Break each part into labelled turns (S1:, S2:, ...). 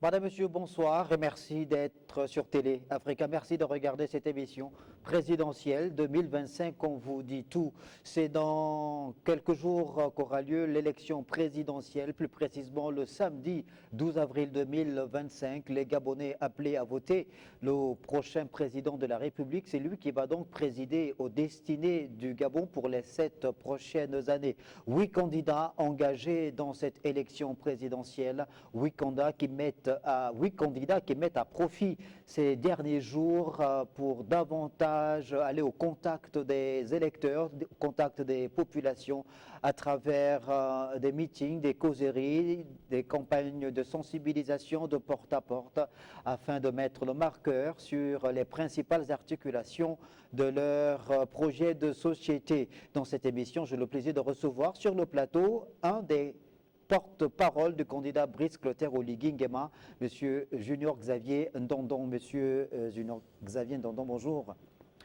S1: Madame, Monsieur, bonsoir et merci d'être sur Télé Africa. Merci de regarder cette émission présidentielle 2025. On vous dit tout. C'est dans quelques jours qu'aura lieu l'élection présidentielle, plus précisément le samedi 12 avril 2025. Les Gabonais appelés à voter le prochain président de la République. C'est lui qui va donc présider aux destinées du Gabon pour les 7 prochaines années. 8 candidats engagés dans cette élection présidentielle. 8 candidats qui mettent à profit ces derniers jours pour davantage aller au contact des électeurs, au contact des populations à travers des meetings, des causeries, des campagnes de sensibilisation de porte-à-porte afin de mettre le marqueur sur les principales articulations de leur projet de société. Dans cette émission, j'ai le plaisir de recevoir sur le plateau un des porte-parole du candidat Brice Clotaire Oligui Nguema, M. Junior Xavier Ndondon. Monsieur Junior Xavier Ndondon, bonjour.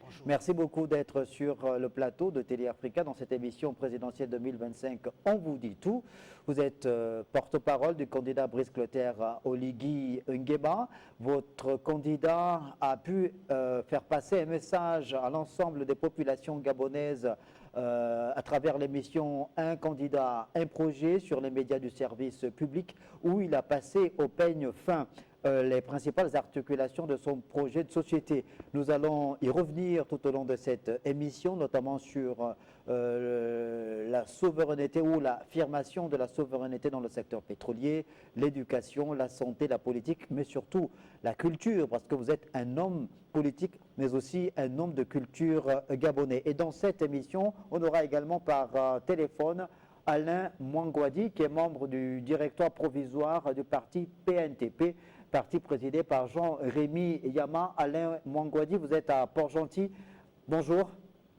S1: Bonjour. Merci beaucoup d'être sur le plateau de Télé Africa dans cette émission présidentielle 2025. On vous dit tout. Vous êtes porte-parole du candidat Brice Clotaire Oligui Nguema. Votre candidat a pu faire passer un message à l'ensemble des populations gabonaises à travers l'émission Un candidat, un projet sur les médias du service public où il a passé au peigne fin les principales articulations de son projet de société. Nous allons y revenir tout au long de cette émission, notamment sur la souveraineté ou l'affirmation de la souveraineté dans le secteur pétrolier, l'éducation, la santé, la politique, mais surtout la culture, parce que vous êtes un homme politique, mais aussi un homme de culture gabonais. Et dans cette émission, on aura également par téléphone Alain Mwangwadi, qui est membre du directoire provisoire du parti PNTP, parti présidé par Jean-Rémy Yama. Alain Mwangwadi, vous êtes à Port-Gentil. Bonjour.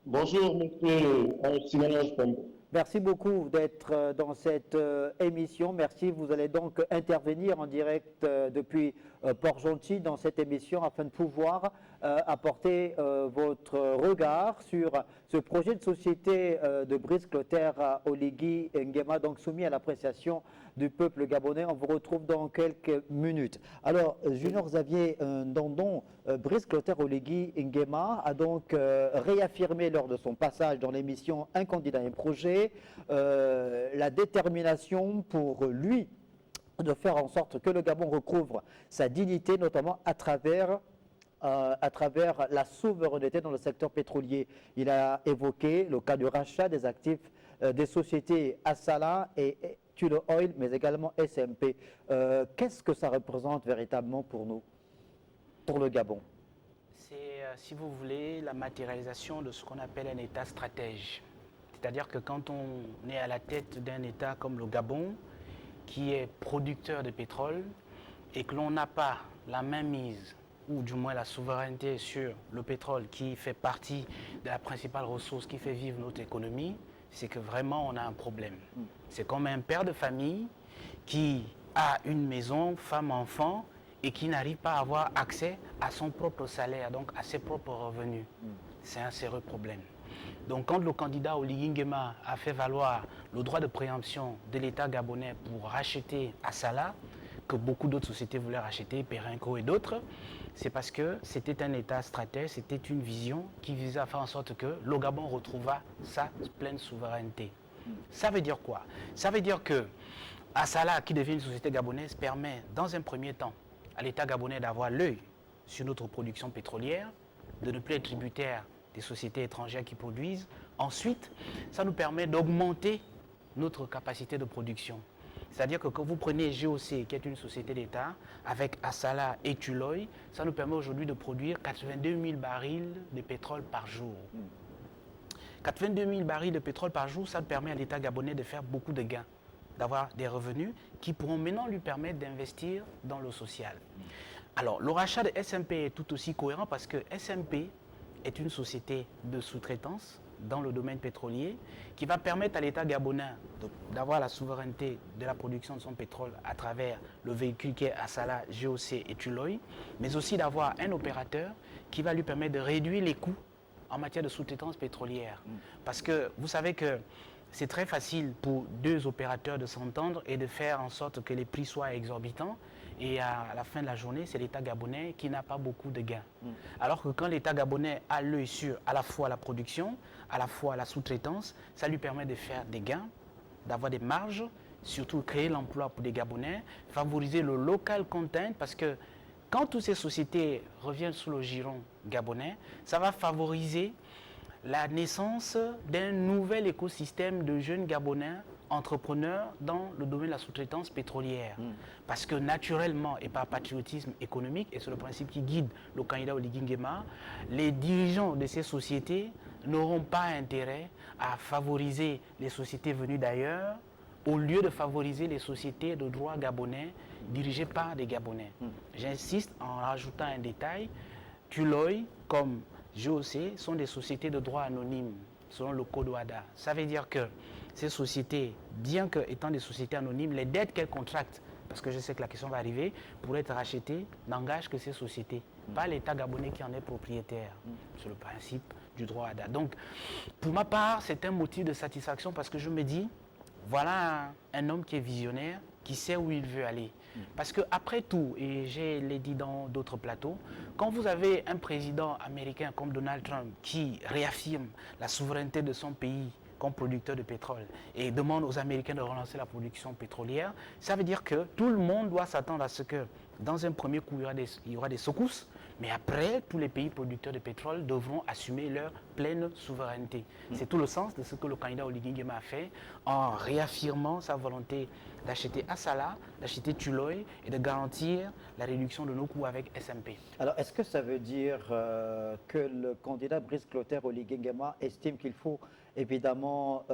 S2: Bonjour, monsieur Simonage.
S1: Merci beaucoup d'être dans cette émission. Merci. Vous allez donc intervenir en direct depuis Port-Gentil dans cette émission afin de pouvoir apporter votre regard sur ce projet de société de Brice Clotaire Oligui Nguema, donc soumis à l'appréciation du peuple gabonais. On vous retrouve dans quelques minutes. Alors, Junior Xavier Ndondon, Brice Clotaire Oligui Nguema a donc réaffirmé lors de son passage dans l'émission Un candidat, un projet, la détermination pour lui de faire en sorte que le Gabon recouvre sa dignité, notamment à travers la souveraineté dans le secteur pétrolier. Il a évoqué le cas du rachat des actifs des sociétés Assala et Tullow Oil, mais également SMP. Qu'est-ce que ça représente véritablement pour nous, pour le Gabon?
S3: C'est, si vous voulez, la matérialisation de ce qu'on appelle un État stratège. C'est-à-dire que quand on est à la tête d'un État comme le Gabon, qui est producteur de pétrole, et que l'on n'a pas la mainmise, ou du moins la souveraineté sur le pétrole qui fait partie de la principale ressource qui fait vivre notre économie, c'est que vraiment on a un problème. C'est comme un père de famille qui a une maison, femme, enfant, et qui n'arrive pas à avoir accès à son propre salaire, donc à ses propres revenus. C'est un sérieux problème. Donc quand le candidat Oligui Nguema a fait valoir le droit de préemption de l'État gabonais pour racheter Assala, que beaucoup d'autres sociétés voulaient racheter, Perenco et d'autres, c'est parce que c'était un État stratège, c'était une vision qui visait à faire en sorte que le Gabon retrouvât sa pleine souveraineté. Ça veut dire quoi? Ça veut dire que Assala, qui devient une société gabonaise, permet dans un premier temps à l'État gabonais d'avoir l'œil sur notre production pétrolière, de ne plus être tributaire des sociétés étrangères qui produisent. Ensuite, ça nous permet d'augmenter notre capacité de production. C'est-à-dire que quand vous prenez GOC, qui est une société d'État, avec Assala et Tullow, ça nous permet aujourd'hui de produire 82 000 barils de pétrole par jour. 82 000 barils de pétrole par jour, ça permet à l'État gabonais de faire beaucoup de gains, d'avoir des revenus qui pourront maintenant lui permettre d'investir dans le social. Alors, le rachat de SMP est tout aussi cohérent parce que SMP est une société de sous-traitance dans le domaine pétrolier qui va permettre à l'État gabonais d'avoir la souveraineté de la production de son pétrole à travers le véhicule qui est Assala, GOC et Tullow, mais aussi d'avoir un opérateur qui va lui permettre de réduire les coûts en matière de sous-traitance pétrolière. Parce que vous savez que c'est très facile pour deux opérateurs de s'entendre et de faire en sorte que les prix soient exorbitants. Et à la fin de la journée, c'est l'État gabonais qui n'a pas beaucoup de gains. Alors que quand l'État gabonais a l'œil sur à la fois la production, à la fois la sous-traitance, ça lui permet de faire des gains, d'avoir des marges, surtout créer l'emploi pour des Gabonais, favoriser le local content, parce que quand toutes ces sociétés reviennent sous le giron gabonais, ça va favoriser la naissance d'un nouvel écosystème de jeunes Gabonais entrepreneurs dans le domaine de la sous-traitance pétrolière. Parce que naturellement, et par patriotisme économique, et c'est le principe qui guide le candidat Oligui Nguema, les dirigeants de ces sociétés n'auront pas intérêt à favoriser les sociétés venues d'ailleurs, au lieu de favoriser les sociétés de droit gabonais dirigées par des Gabonais. J'insiste en rajoutant un détail, Tuloy comme GOC sont des sociétés de droit anonyme selon le code OADA. Ça veut dire que ces sociétés, bien qu'étant des sociétés anonymes, les dettes qu'elles contractent, parce que je sais que la question va arriver, pour être rachetées, n'engagent que ces sociétés, pas l'État gabonais qui en est propriétaire. C'est le principe du droit OADA. Donc, pour ma part, c'est un motif de satisfaction parce que je me dis, voilà un homme qui est visionnaire, qui sait où il veut aller. Parce qu'après tout, et je l'ai dit dans d'autres plateaux, quand vous avez un président américain comme Donald Trump qui réaffirme la souveraineté de son pays comme producteur de pétrole et demande aux Américains de relancer la production pétrolière, ça veut dire que tout le monde doit s'attendre à ce que dans un premier coup, il y aura des secousses, mais après, tous les pays producteurs de pétrole devront assumer leur pleine souveraineté. C'est tout le sens de ce que le candidat Oligui Nguema a fait en réaffirmant sa volonté d'acheter Assala, d'acheter Tuloy et de garantir la réduction de nos coûts avec SMP.
S1: Alors, est-ce que ça veut dire que le candidat Brice Clotaire Oligui Nguema estime qu'il faut évidemment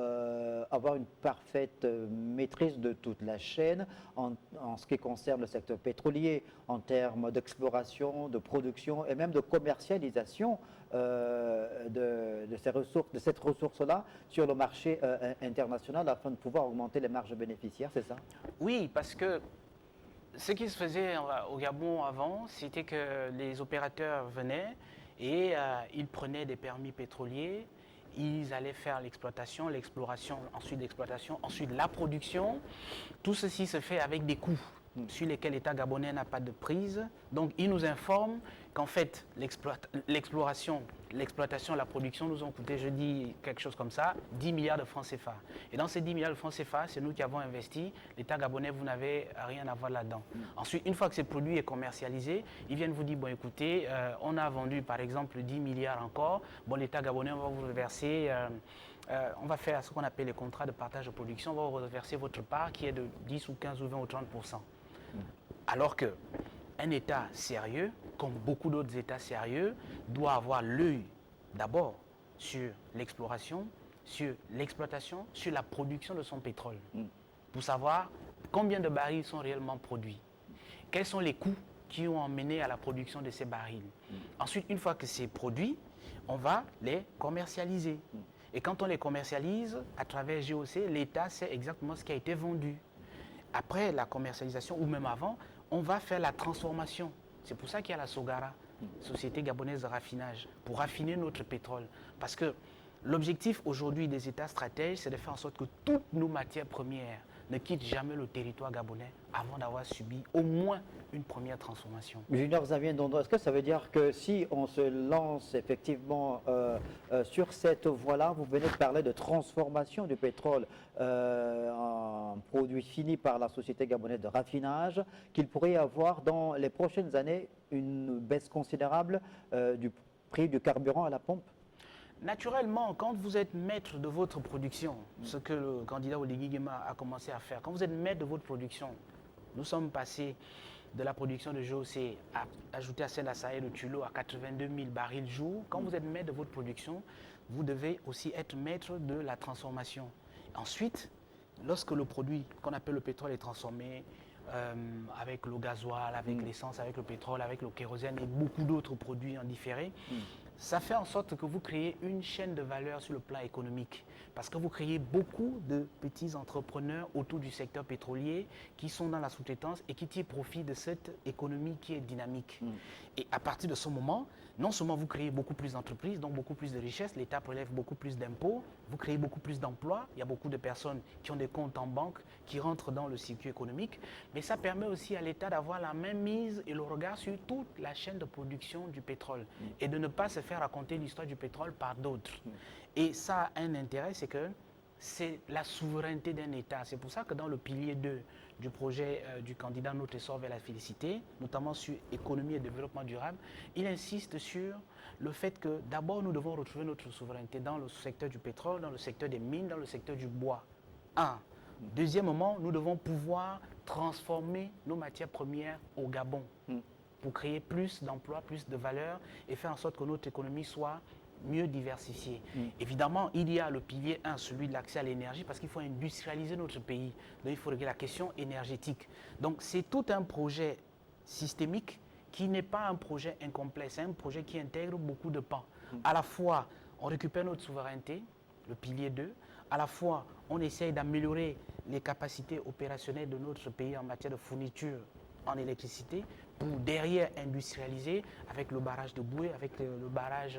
S1: avoir une parfaite maîtrise de toute la chaîne en ce qui concerne le secteur pétrolier, en termes d'exploration, de production et même de commercialisation de ces ressources, de cette ressource-là sur le marché international afin de pouvoir augmenter les marges bénéficiaires, c'est ça?
S3: Oui, parce que ce qui se faisait au Gabon avant, c'était que les opérateurs venaient et ils prenaient des permis pétroliers, ils allaient faire l'exploitation, l'exploration, ensuite l'exploitation, ensuite la production. Tout ceci se fait avec des coûts sur lesquels l'État gabonais n'a pas de prise. Donc, il nous informe qu'en fait, l'exploration, la production nous ont coûté, je dis quelque chose comme ça, 10 milliards de francs CFA. Et dans ces 10 milliards de francs CFA, c'est nous qui avons investi. L'État gabonais, vous n'avez rien à voir là-dedans. Ensuite, une fois que ce produit est commercialisé, ils viennent vous dire, bon écoutez, on a vendu par exemple 10 milliards encore. Bon, l'État gabonais, on va vous reverser... on va faire ce qu'on appelle les contrats de partage de production, on va vous reverser votre part qui est de 10 ou 15 ou 20 ou 30%. Alors qu'un État sérieux, comme beaucoup d'autres États sérieux, doit avoir l'œil d'abord sur l'exploration, sur l'exploitation, sur la production de son pétrole, pour savoir combien de barils sont réellement produits, quels sont les coûts qui ont mené à la production de ces barils. Ensuite, une fois que c'est produit, on va les commercialiser. Et quand on les commercialise, à travers GOC, l'État sait exactement ce qui a été vendu. Après la commercialisation, ou même avant, on va faire la transformation. C'est pour ça qu'il y a la Sogara, Société gabonaise de raffinage, pour raffiner notre pétrole. Parce que l'objectif aujourd'hui des États stratèges, c'est de faire en sorte que toutes nos matières premières ne quittent jamais le territoire gabonais avant d'avoir subi au moins une première transformation.
S1: Junior Xavier Ndondo, est-ce que ça veut dire que si on se lance effectivement sur cette voie-là, vous venez de parler de transformation du pétrole en produit fini par la Société gabonaise de raffinage, qu'il pourrait y avoir dans les prochaines années une baisse considérable du prix du carburant à la pompe?
S3: Naturellement, quand vous êtes maître de votre production, ce que le candidat Oligui Nguema a commencé à faire, quand vous êtes maître de votre production, nous sommes passés de la production de GOC ajoutée à celle d'Assala et de Tullow à 82 000 barils jour. Quand vous êtes maître de votre production, vous devez aussi être maître de la transformation. Ensuite, lorsque le produit qu'on appelle le pétrole est transformé, avec le gasoil, avec l'essence, avec le pétrole, avec le kérosène et beaucoup d'autres produits en différé, ça fait en sorte que vous créez une chaîne de valeur sur le plan économique. Parce que vous créez beaucoup de petits entrepreneurs autour du secteur pétrolier qui sont dans la sous-traitance et qui tirent profit de cette économie qui est dynamique. Et à partir de ce moment, non seulement vous créez beaucoup plus d'entreprises, donc beaucoup plus de richesses, l'État prélève beaucoup plus d'impôts, vous créez beaucoup plus d'emplois, il y a beaucoup de personnes qui ont des comptes en banque, qui rentrent dans le circuit économique, mais ça permet aussi à l'État d'avoir la même mise et le regard sur toute la chaîne de production du pétrole et de ne pas se faire raconter l'histoire du pétrole par d'autres. Et ça a un intérêt, c'est que c'est la souveraineté d'un État. C'est pour ça que dans le pilier 2 du projet du candidat Notre Essor vers la félicité, notamment sur économie et développement durable, il insiste sur le fait que d'abord nous devons retrouver notre souveraineté dans le secteur du pétrole, dans le secteur des mines, dans le secteur du bois. Deuxièmement, nous devons pouvoir transformer nos matières premières au Gabon pour créer plus d'emplois, plus de valeur et faire en sorte que notre économie soit mieux diversifiée. Évidemment, il y a le pilier 1, celui de l'accès à l'énergie, parce qu'il faut industrialiser notre pays. Donc, il faut régler la question énergétique. Donc, c'est tout un projet systémique qui n'est pas un projet incomplet. C'est un projet qui intègre beaucoup de pans. À la fois, on récupère notre souveraineté, le pilier 2. À la fois, on essaye d'améliorer les capacités opérationnelles de notre pays en matière de fourniture en électricité pour derrière industrialiser avec le barrage de Boué, avec le barrage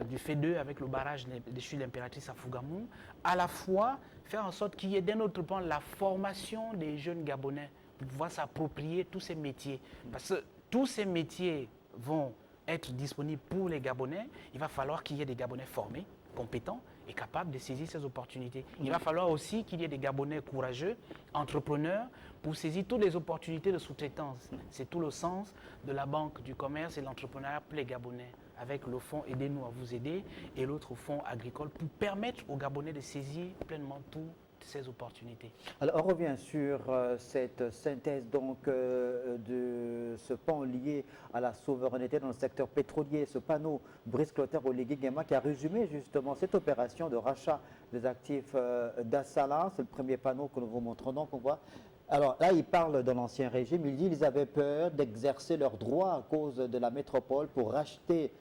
S3: du F2, avec le barrage de l'Impératrice à Fougamou, à la fois faire en sorte qu'il y ait d'un autre plan la formation des jeunes Gabonais pour pouvoir s'approprier tous ces métiers. Parce que tous ces métiers vont être disponibles pour les Gabonais, il va falloir qu'il y ait des Gabonais formés, compétents et capables de saisir ces opportunités. Il va falloir aussi qu'il y ait des Gabonais courageux, entrepreneurs, pour saisir toutes les opportunités de sous-traitance. C'est tout le sens de la Banque du commerce et l'entrepreneuriat pour les Gabonais, avec le fonds Aidez-nous à vous aider et l'autre fonds agricole pour permettre aux Gabonais de saisir pleinement toutes ces opportunités.
S1: Alors, on revient sur cette synthèse donc, de ce pan lié à la souveraineté dans le secteur pétrolier, ce panneau Brice Clotaire Oligui Nguema qui a résumé justement cette opération de rachat des actifs d'Assala. C'est le premier panneau que nous vous montrons. Donc, on voit. Alors là, il parle de l'ancien régime. Il dit qu'ils avaient peur d'exercer leurs droits à cause de la métropole pour racheter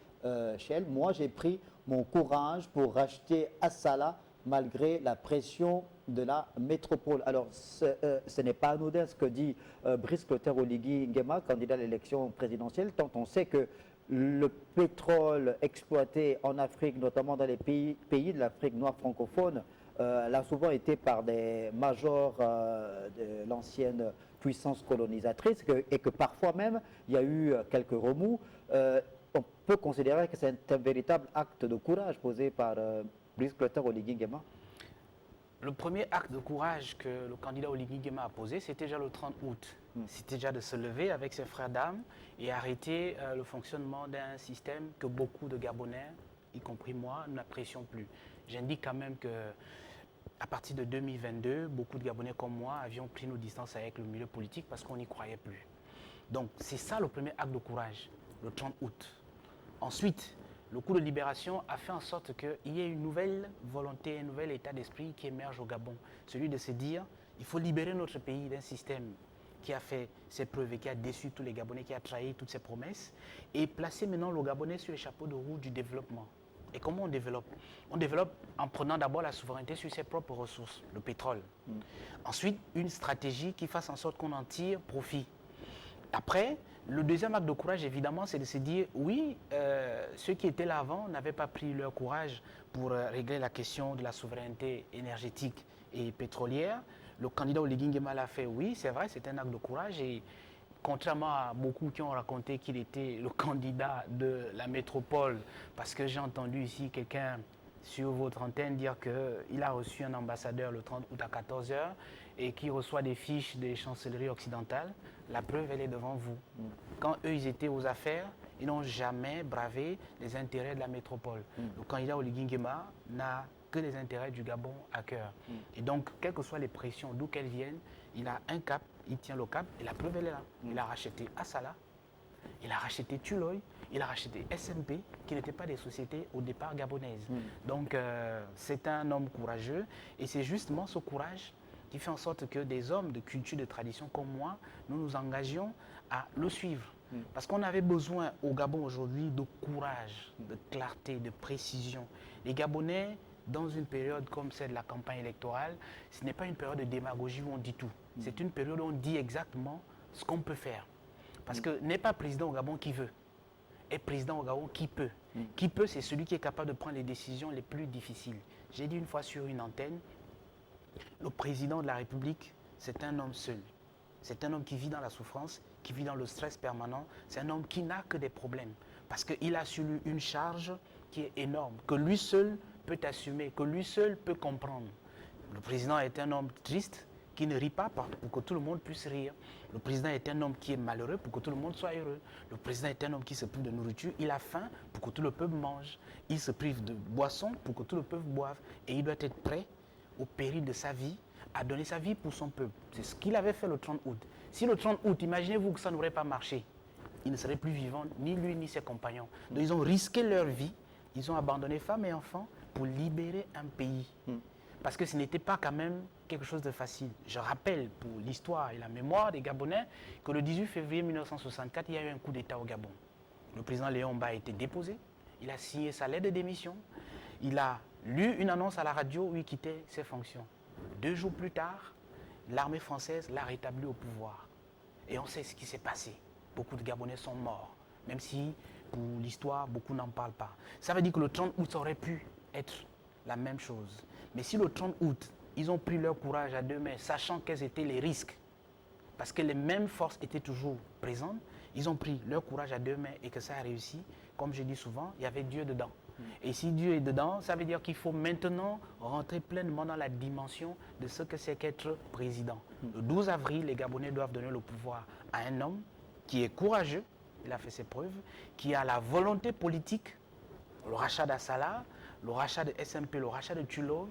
S1: Shell. Moi, j'ai pris mon courage pour racheter Assala malgré la pression de la métropole. Alors, ce n'est pas anodin ce que dit Brice Clotaire Oligui Nguema, candidat à l'élection présidentielle, tant on sait que le pétrole exploité en Afrique, notamment dans les pays de l'Afrique noire francophone, l'a souvent été par des majors de l'ancienne puissance colonisatrice et que parfois même, il y a eu quelques remous. On peut considérer que c'est un véritable acte de courage posé par Brice Clotaire Oligui Nguema.
S3: Le premier acte de courage que le candidat Oligui Nguema a posé, c'était déjà le 30 août. C'était déjà de se lever avec ses frères d'armes et arrêter le fonctionnement d'un système que beaucoup de Gabonais, y compris moi, n'apprécions plus. J'indique quand même que à partir de 2022, beaucoup de Gabonais comme moi avions pris nos distances avec le milieu politique parce qu'on n'y croyait plus. Donc c'est ça le premier acte de courage, le 30 août. Ensuite, le coup de libération a fait en sorte qu'il y ait une nouvelle volonté, un nouvel état d'esprit qui émerge au Gabon. Celui de se dire, il faut libérer notre pays d'un système qui a fait ses preuves et qui a déçu tous les Gabonais, qui a trahi toutes ses promesses, et placer maintenant le Gabonais sur le chapeau de roue du développement. Et comment on développe? On développe en prenant d'abord la souveraineté sur ses propres ressources, le pétrole. Ensuite, une stratégie qui fasse en sorte qu'on en tire profit. Après, le deuxième acte de courage, évidemment, c'est de se dire, oui, ceux qui étaient là avant n'avaient pas pris leur courage pour régler la question de la souveraineté énergétique et pétrolière. Le candidat Oligui Nguema l'a fait, oui, c'est vrai, c'est un acte de courage. Et contrairement à beaucoup qui ont raconté qu'il était le candidat de la métropole, parce que j'ai entendu ici quelqu'un sur votre antenne dire qu'il a reçu un ambassadeur le 30 août à 14h et qui reçoit des fiches des chancelleries occidentales, la preuve, elle est devant vous. Quand eux, ils étaient aux affaires, ils n'ont jamais bravé les intérêts de la métropole. Le candidat Oligui Nguema n'a que les intérêts du Gabon à cœur. Et donc, quelles que soient les pressions, d'où qu'elles viennent, il a un cap, il tient le cap, et la preuve, elle est là. Il a racheté Assala, il a racheté Tuloy, il a racheté SMP, qui n'étaient pas des sociétés au départ gabonaises. Donc, c'est un homme courageux, et c'est justement ce courage qui fait en sorte que des hommes de culture, de tradition comme moi, nous nous engagions à le suivre. Parce qu'on avait besoin au Gabon aujourd'hui de courage, de clarté, de précision. Les Gabonais, dans une période comme celle de la campagne électorale, ce n'est pas une période de démagogie où on dit tout. C'est une période où on dit exactement ce qu'on peut faire. Parce que n'est pas président au Gabon qui veut, est président au Gabon qui peut. Qui peut, c'est celui qui est capable de prendre les décisions les plus difficiles. J'ai dit une fois sur une antenne, le président de la République, c'est un homme seul. C'est un homme qui vit dans la souffrance, qui vit dans le stress permanent. C'est un homme qui n'a que des problèmes. Parce qu'il a sur lui une charge qui est énorme, que lui seul peut assumer, que lui seul peut comprendre. Le président est un homme triste, qui ne rit pas pour que tout le monde puisse rire. Le président est un homme qui est malheureux pour que tout le monde soit heureux. Le président est un homme qui se prive de nourriture. Il a faim pour que tout le peuple mange. Il se prive de boisson pour que tout le peuple boive. Et il doit être prêt, au péril de sa vie, à donner sa vie pour son peuple. C'est ce qu'il avait fait le 30 août. Si le 30 août, imaginez-vous que ça n'aurait pas marché, il ne serait plus vivant, ni lui ni ses compagnons. Donc ils ont risqué leur vie, ils ont abandonné femmes et enfants pour libérer un pays. Parce que ce n'était pas quand même quelque chose de facile. Je rappelle pour l'histoire et la mémoire des Gabonais que le 18 février 1964, il y a eu un coup d'État au Gabon. Le président Léon Mba a été déposé, il a signé sa lettre de démission, il a lu une annonce à la radio où il quittait ses fonctions. 2 jours plus tard, l'armée française l'a rétabli au pouvoir. Et on sait ce qui s'est passé. Beaucoup de Gabonais sont morts, même si pour l'histoire, beaucoup n'en parlent pas. Ça veut dire que le 30 août, ça aurait pu être la même chose. Mais si le 30 août, ils ont pris leur courage à 2 mains, sachant quels étaient les risques, parce que les mêmes forces étaient toujours présentes, ils ont pris leur courage à 2 mains et que ça a réussi, comme je dis souvent, il y avait Dieu dedans. Et si Dieu est dedans, ça veut dire qu'il faut maintenant rentrer pleinement dans la dimension de ce que c'est qu'être président. Le 12 avril, les Gabonais doivent donner le pouvoir à un homme qui est courageux, il a fait ses preuves, qui a la volonté politique, le rachat d'Assala, le rachat de SMP, le rachat de Tullow,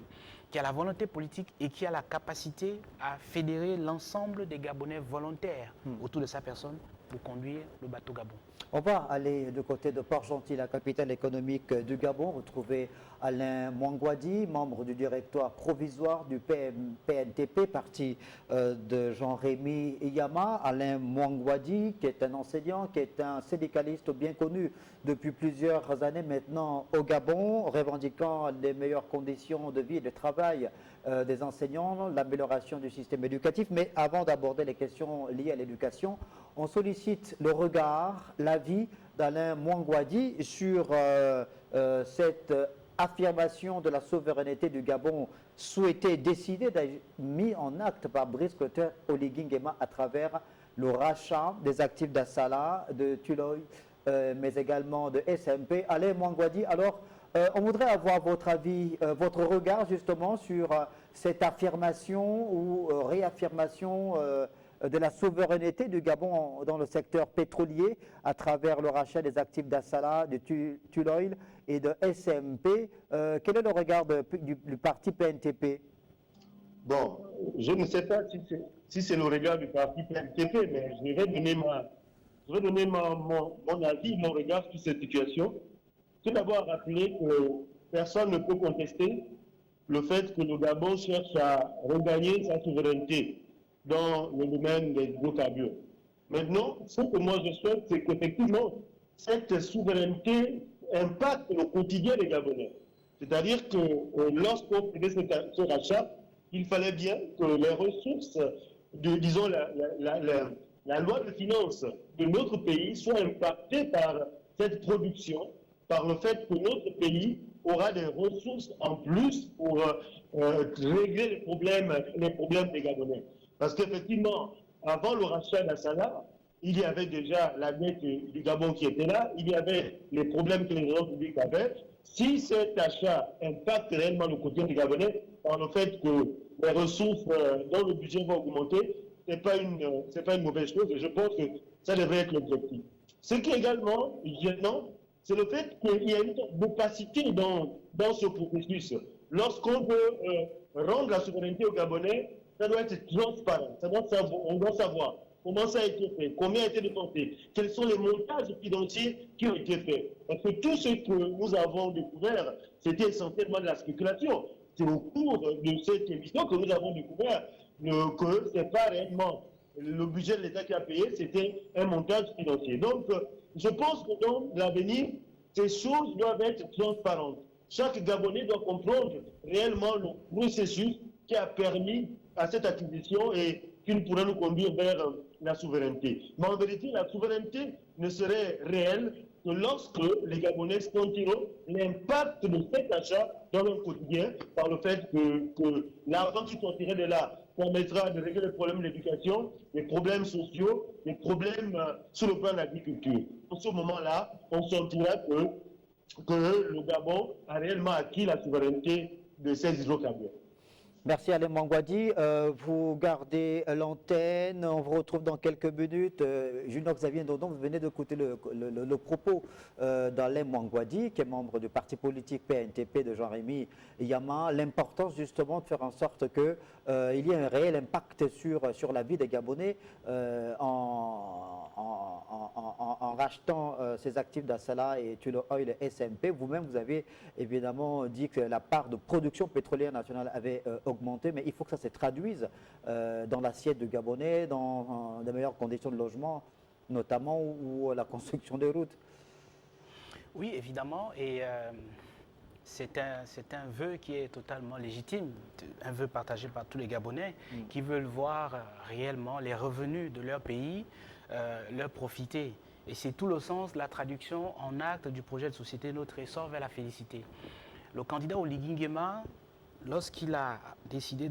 S3: qui a la volonté politique et qui a la capacité à fédérer l'ensemble des Gabonais volontaires autour de sa personne pour conduire le bateau Gabon.
S1: On va aller du côté de Port-Gentil, la capitale économique du Gabon, retrouver Alain Mouangouadi, membre du directoire provisoire du PNTP, parti de Jean-Rémy Yama. Alain Mouangouadi, qui est un enseignant, qui est un syndicaliste bien connu depuis plusieurs années maintenant au Gabon, revendiquant les meilleures conditions de vie et de travail des enseignants, l'amélioration du système éducatif. Mais avant d'aborder les questions liées à l'éducation, on sollicite le regard, l'avis d'Alain Mouangouadi sur cette affirmation de la souveraineté du Gabon souhaitée, décidée, mise en acte par Brice Clotaire Oligui Nguema à travers le rachat des actifs d'Assala, de Tullow, mais également de SMP. Alain Mouangouadi, alors, on voudrait avoir votre avis, votre regard justement sur cette affirmation ou réaffirmation de la souveraineté du Gabon dans le secteur pétrolier à travers le rachat des actifs d'Assala, de Tullow et de SMP. Quel est le regard du parti PNTP?
S2: Bon, je ne sais pas si c'est le regard du parti PNTP, mais je vais donner mon avis, mon regard sur cette situation. Tout d'abord, rappeler que personne ne peut contester le fait que le Gabon cherche à regagner sa souveraineté dans le domaine des hydrocarbures. Maintenant, ce que moi je souhaite, c'est qu'effectivement, cette souveraineté impacte le quotidien des Gabonais. C'est-à-dire que lorsqu'on faisait ce rachat, il fallait bien que les ressources, disons la loi de finances de notre pays soit impactée par cette production, par le fait que notre pays aura des ressources en plus pour régler les problèmes des Gabonais. Parce qu'effectivement, avant le rachat d'Assala, il y avait déjà la dette du Gabon qui était là, il y avait les problèmes que les gens publics avaient. Si cet achat impacte réellement le quotidien des Gabonais, par le fait que les ressources dans le budget vont augmenter, ce n'est pas une mauvaise chose et je pense que ça devrait être l'objectif. Ce qui est également gênant, c'est le fait qu'il y a une opacité dans ce processus. Lorsqu'on veut rendre la souveraineté aux Gabonais, ça doit être transparent, on doit savoir comment ça a été fait, combien a été dépensé, quels sont les montages financiers qui ont été faits. Parce que tout ce que nous avons découvert, c'était essentiellement de la spéculation. C'est au cours de cette émission que nous avons découvert que ce n'est pas réellement le budget de l'État qui a payé, c'était un montage financier. Donc, je pense que dans l'avenir, ces choses doivent être transparentes. Chaque Gabonais doit comprendre réellement le processus qui a permis à cette acquisition et qui pourrait nous conduire vers la souveraineté. Mais en vérité, la souveraineté ne serait réelle que lorsque les Gabonais sentiront l'impact de cet achat dans leur quotidien par le fait que l'argent qui sortirait de là permettra de régler les problèmes de l'éducation, les problèmes sociaux, les problèmes sur le plan de l'agriculture. En ce moment-là, on sentira que le Gabon a réellement acquis la souveraineté de ses hydrocarbures.
S1: Merci Alain Mangouadi. Vous gardez l'antenne. On vous retrouve dans quelques minutes. Junior Xavier Ndondon, vous venez d'écouter le propos d'Alain Mangouadi, qui est membre du parti politique PNTP de Jean-Rémy Yama. L'importance justement de faire en sorte qu'il y ait un réel impact sur la vie des Gabonais en rachetant ces actifs d'Assala et Tullow Oil SMP. Vous-même, vous avez évidemment dit que la part de production pétrolière nationale avait augmenté, mais il faut que ça se traduise dans l'assiette du Gabonais, dans de meilleures conditions de logement, notamment, ou la construction des routes.
S3: Oui, évidemment, et c'est un vœu qui est totalement légitime, un vœu partagé par tous les Gabonais qui veulent voir réellement les revenus de leur pays leur profiter. Et c'est tout le sens de la traduction en acte du projet de société Notre Essor vers la félicité. Le candidat Oligui Nguema, lorsqu'il a décidé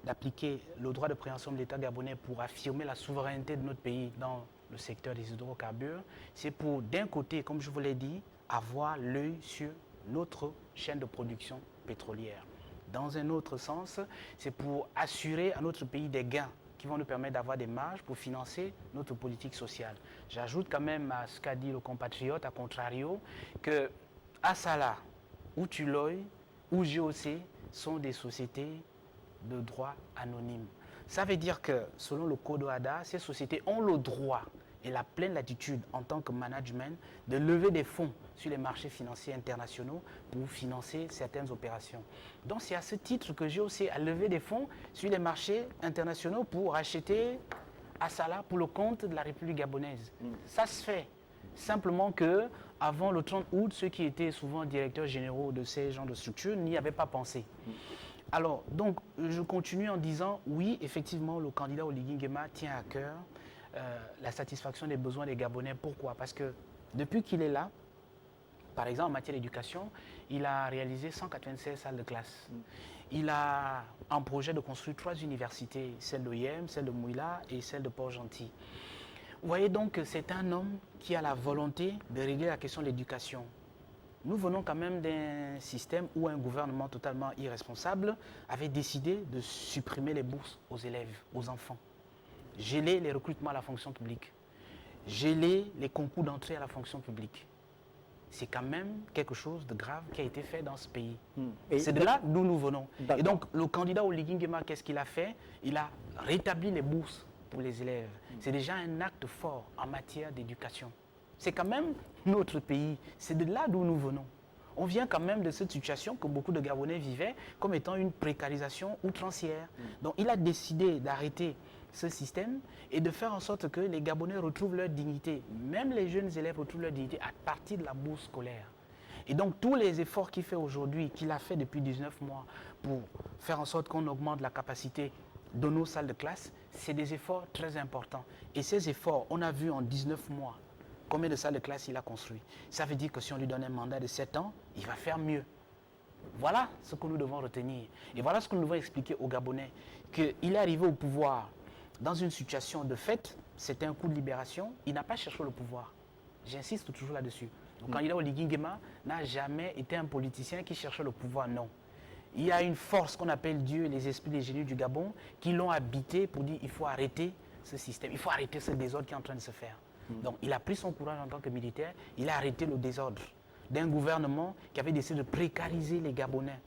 S3: d'appliquer le droit de préemption de l'État gabonais pour affirmer la souveraineté de notre pays dans le secteur des hydrocarbures, c'est pour, d'un côté, comme je vous l'ai dit, avoir l'œil sur notre chaîne de production pétrolière. Dans un autre sens, c'est pour assurer à notre pays des gains qui vont nous permettre d'avoir des marges pour financer notre politique sociale. J'ajoute quand même à ce qu'a dit le compatriote, à contrario, que Assala, ou Tullow, ou GOC sont des sociétés de droit anonyme. Ça veut dire que, selon le code OHADA, ces sociétés ont le droit et la pleine latitude en tant que management de lever des fonds sur les marchés financiers internationaux pour financer certaines opérations. Donc c'est à ce titre que GOC a levé des fonds sur les marchés internationaux pour acheter Assala pour le compte de la République gabonaise. Ça se fait. Simplement que avant le 30 août, ceux qui étaient souvent directeurs généraux de ces genres de structures n'y avaient pas pensé. Alors, donc, je continue en disant, oui, effectivement, le candidat Oligui Nguema tient à cœur la satisfaction des besoins des Gabonais. Pourquoi? Parce que depuis qu'il est là, par exemple, en matière d'éducation, il a réalisé 196 salles de classe. Il a un projet de construire 3 universités, celle de Yem, celle de Mouila et celle de Port-Gentil. Vous voyez donc que c'est un homme qui a la volonté de régler la question de l'éducation. Nous venons quand même d'un système où un gouvernement totalement irresponsable avait décidé de supprimer les bourses aux élèves, aux enfants, geler les recrutements à la fonction publique, geler les concours d'entrée à la fonction publique. C'est quand même quelque chose de grave qui a été fait dans ce pays. C'est de là d'où nous venons. Et donc, le candidat Oligui Nguema, qu'est-ce qu'il a fait? Il a rétabli les bourses pour les élèves. C'est déjà un acte fort en matière d'éducation. C'est quand même notre pays. C'est de là d'où nous venons. On vient quand même de cette situation que beaucoup de Gabonais vivaient comme étant une précarisation outrancière. Donc, il a décidé d'arrêter ce système et de faire en sorte que les Gabonais retrouvent leur dignité. Même les jeunes élèves retrouvent leur dignité à partir de la bourse scolaire. Et donc tous les efforts qu'il fait aujourd'hui, qu'il a fait depuis 19 mois pour faire en sorte qu'on augmente la capacité de nos salles de classe, c'est des efforts très importants. Et ces efforts, on a vu en 19 mois combien de salles de classe il a construit. Ça veut dire que si on lui donne un mandat de 7 ans, il va faire mieux. Voilà ce que nous devons retenir. Et voilà ce que nous devons expliquer aux Gabonais, qu'il est arrivé au pouvoir dans une situation de fait, c'était un coup de libération, il n'a pas cherché le pouvoir. J'insiste toujours là-dessus. Le candidat Oligui Nguema n'a jamais été un politicien qui cherchait le pouvoir, non. Il y a une force qu'on appelle Dieu et les esprits des génies du Gabon qui l'ont habité pour dire il faut arrêter ce système, il faut arrêter ce désordre qui est en train de se faire. Donc il a pris son courage en tant que militaire, il a arrêté le désordre d'un gouvernement qui avait décidé de précariser les Gabonais.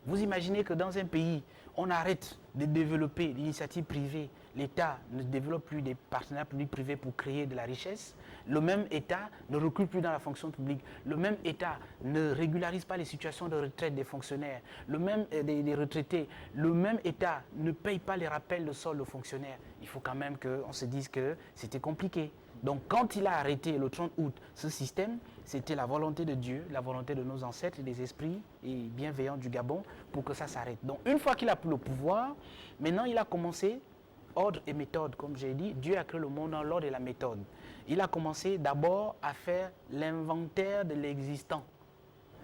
S3: Vous imaginez que dans un pays, on arrête de développer l'initiative privée, l'État ne développe plus des partenaires publics-privés pour créer de la richesse, le même État ne recrute plus dans la fonction publique, le même État ne régularise pas les situations de retraite des fonctionnaires, le même des retraités, le même État ne paye pas les rappels de solde aux fonctionnaires. Il faut quand même qu'on se dise que c'était compliqué. Donc quand il a arrêté le 30 août ce système, c'était la volonté de Dieu, la volonté de nos ancêtres et des esprits et bienveillants du Gabon pour que ça s'arrête. Donc une fois qu'il a pris le pouvoir, maintenant il a commencé, ordre et méthode, comme j'ai dit, Dieu a créé le monde dans l'ordre et la méthode. Il a commencé d'abord à faire l'inventaire de l'existant.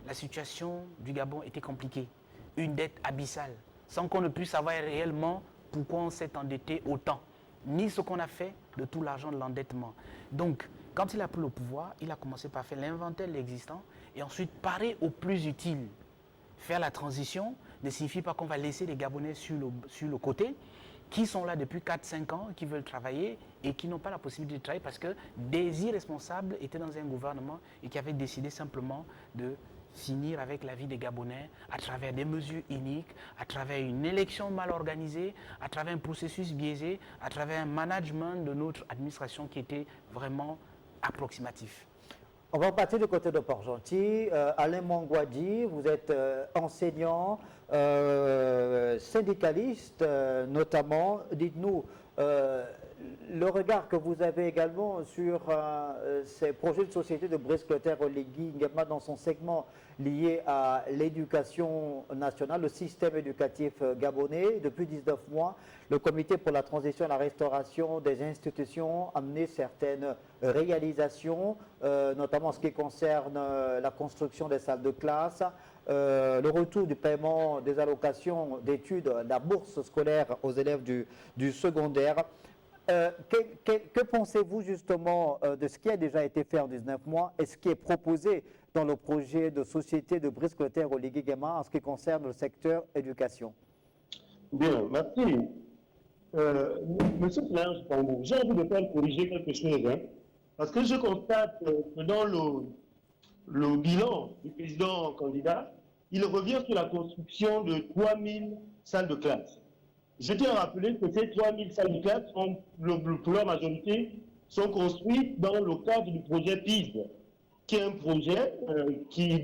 S3: La situation du Gabon était compliquée, une dette abyssale, sans qu'on ne puisse savoir réellement pourquoi on s'est endetté autant, ni ce qu'on a fait de tout l'argent de l'endettement. Donc, quand il a pris le pouvoir, il a commencé par faire l'inventaire de l'existant et ensuite parer au plus utile. Faire la transition ne signifie pas qu'on va laisser les Gabonais sur le côté, qui sont là depuis 4-5 ans, qui veulent travailler et qui n'ont pas la possibilité de travailler parce que des irresponsables étaient dans un gouvernement et qui avaient décidé simplement de finir avec la vie des Gabonais à travers des mesures iniques, à travers une élection mal organisée, à travers un processus biaisé, à travers un management de notre administration qui était vraiment approximatif.
S1: On va partir du côté de Port-Gentil. Alain Mangouadi, vous êtes enseignant, syndicaliste notamment. Dites-nous le regard que vous avez également sur ces projets de société de Brice Clotaire Oligui Nguema dans son segment lié à l'éducation nationale, le système éducatif gabonais. Depuis 19 mois, le Comité pour la transition et la restauration des institutions a mené certaines réalisations, notamment en ce qui concerne la construction des salles de classe, le retour du paiement des allocations d'études, la bourse scolaire aux élèves du secondaire. Que pensez-vous justement de ce qui a déjà été fait en 19 mois et ce qui est proposé dans le projet de société de Brice Clotaire Oligui Nguema en ce qui concerne le secteur éducation?
S2: Bien, merci. Monsieur Flange, j'ai envie de faire corriger quelque chose, hein, parce que je constate que dans le bilan du président candidat, il revient sur la construction de 3000 salles de classe. Je tiens à rappeler que ces 3000 salles de classe, pour leur majorité, sont construites dans le cadre du projet PISE, qui est un projet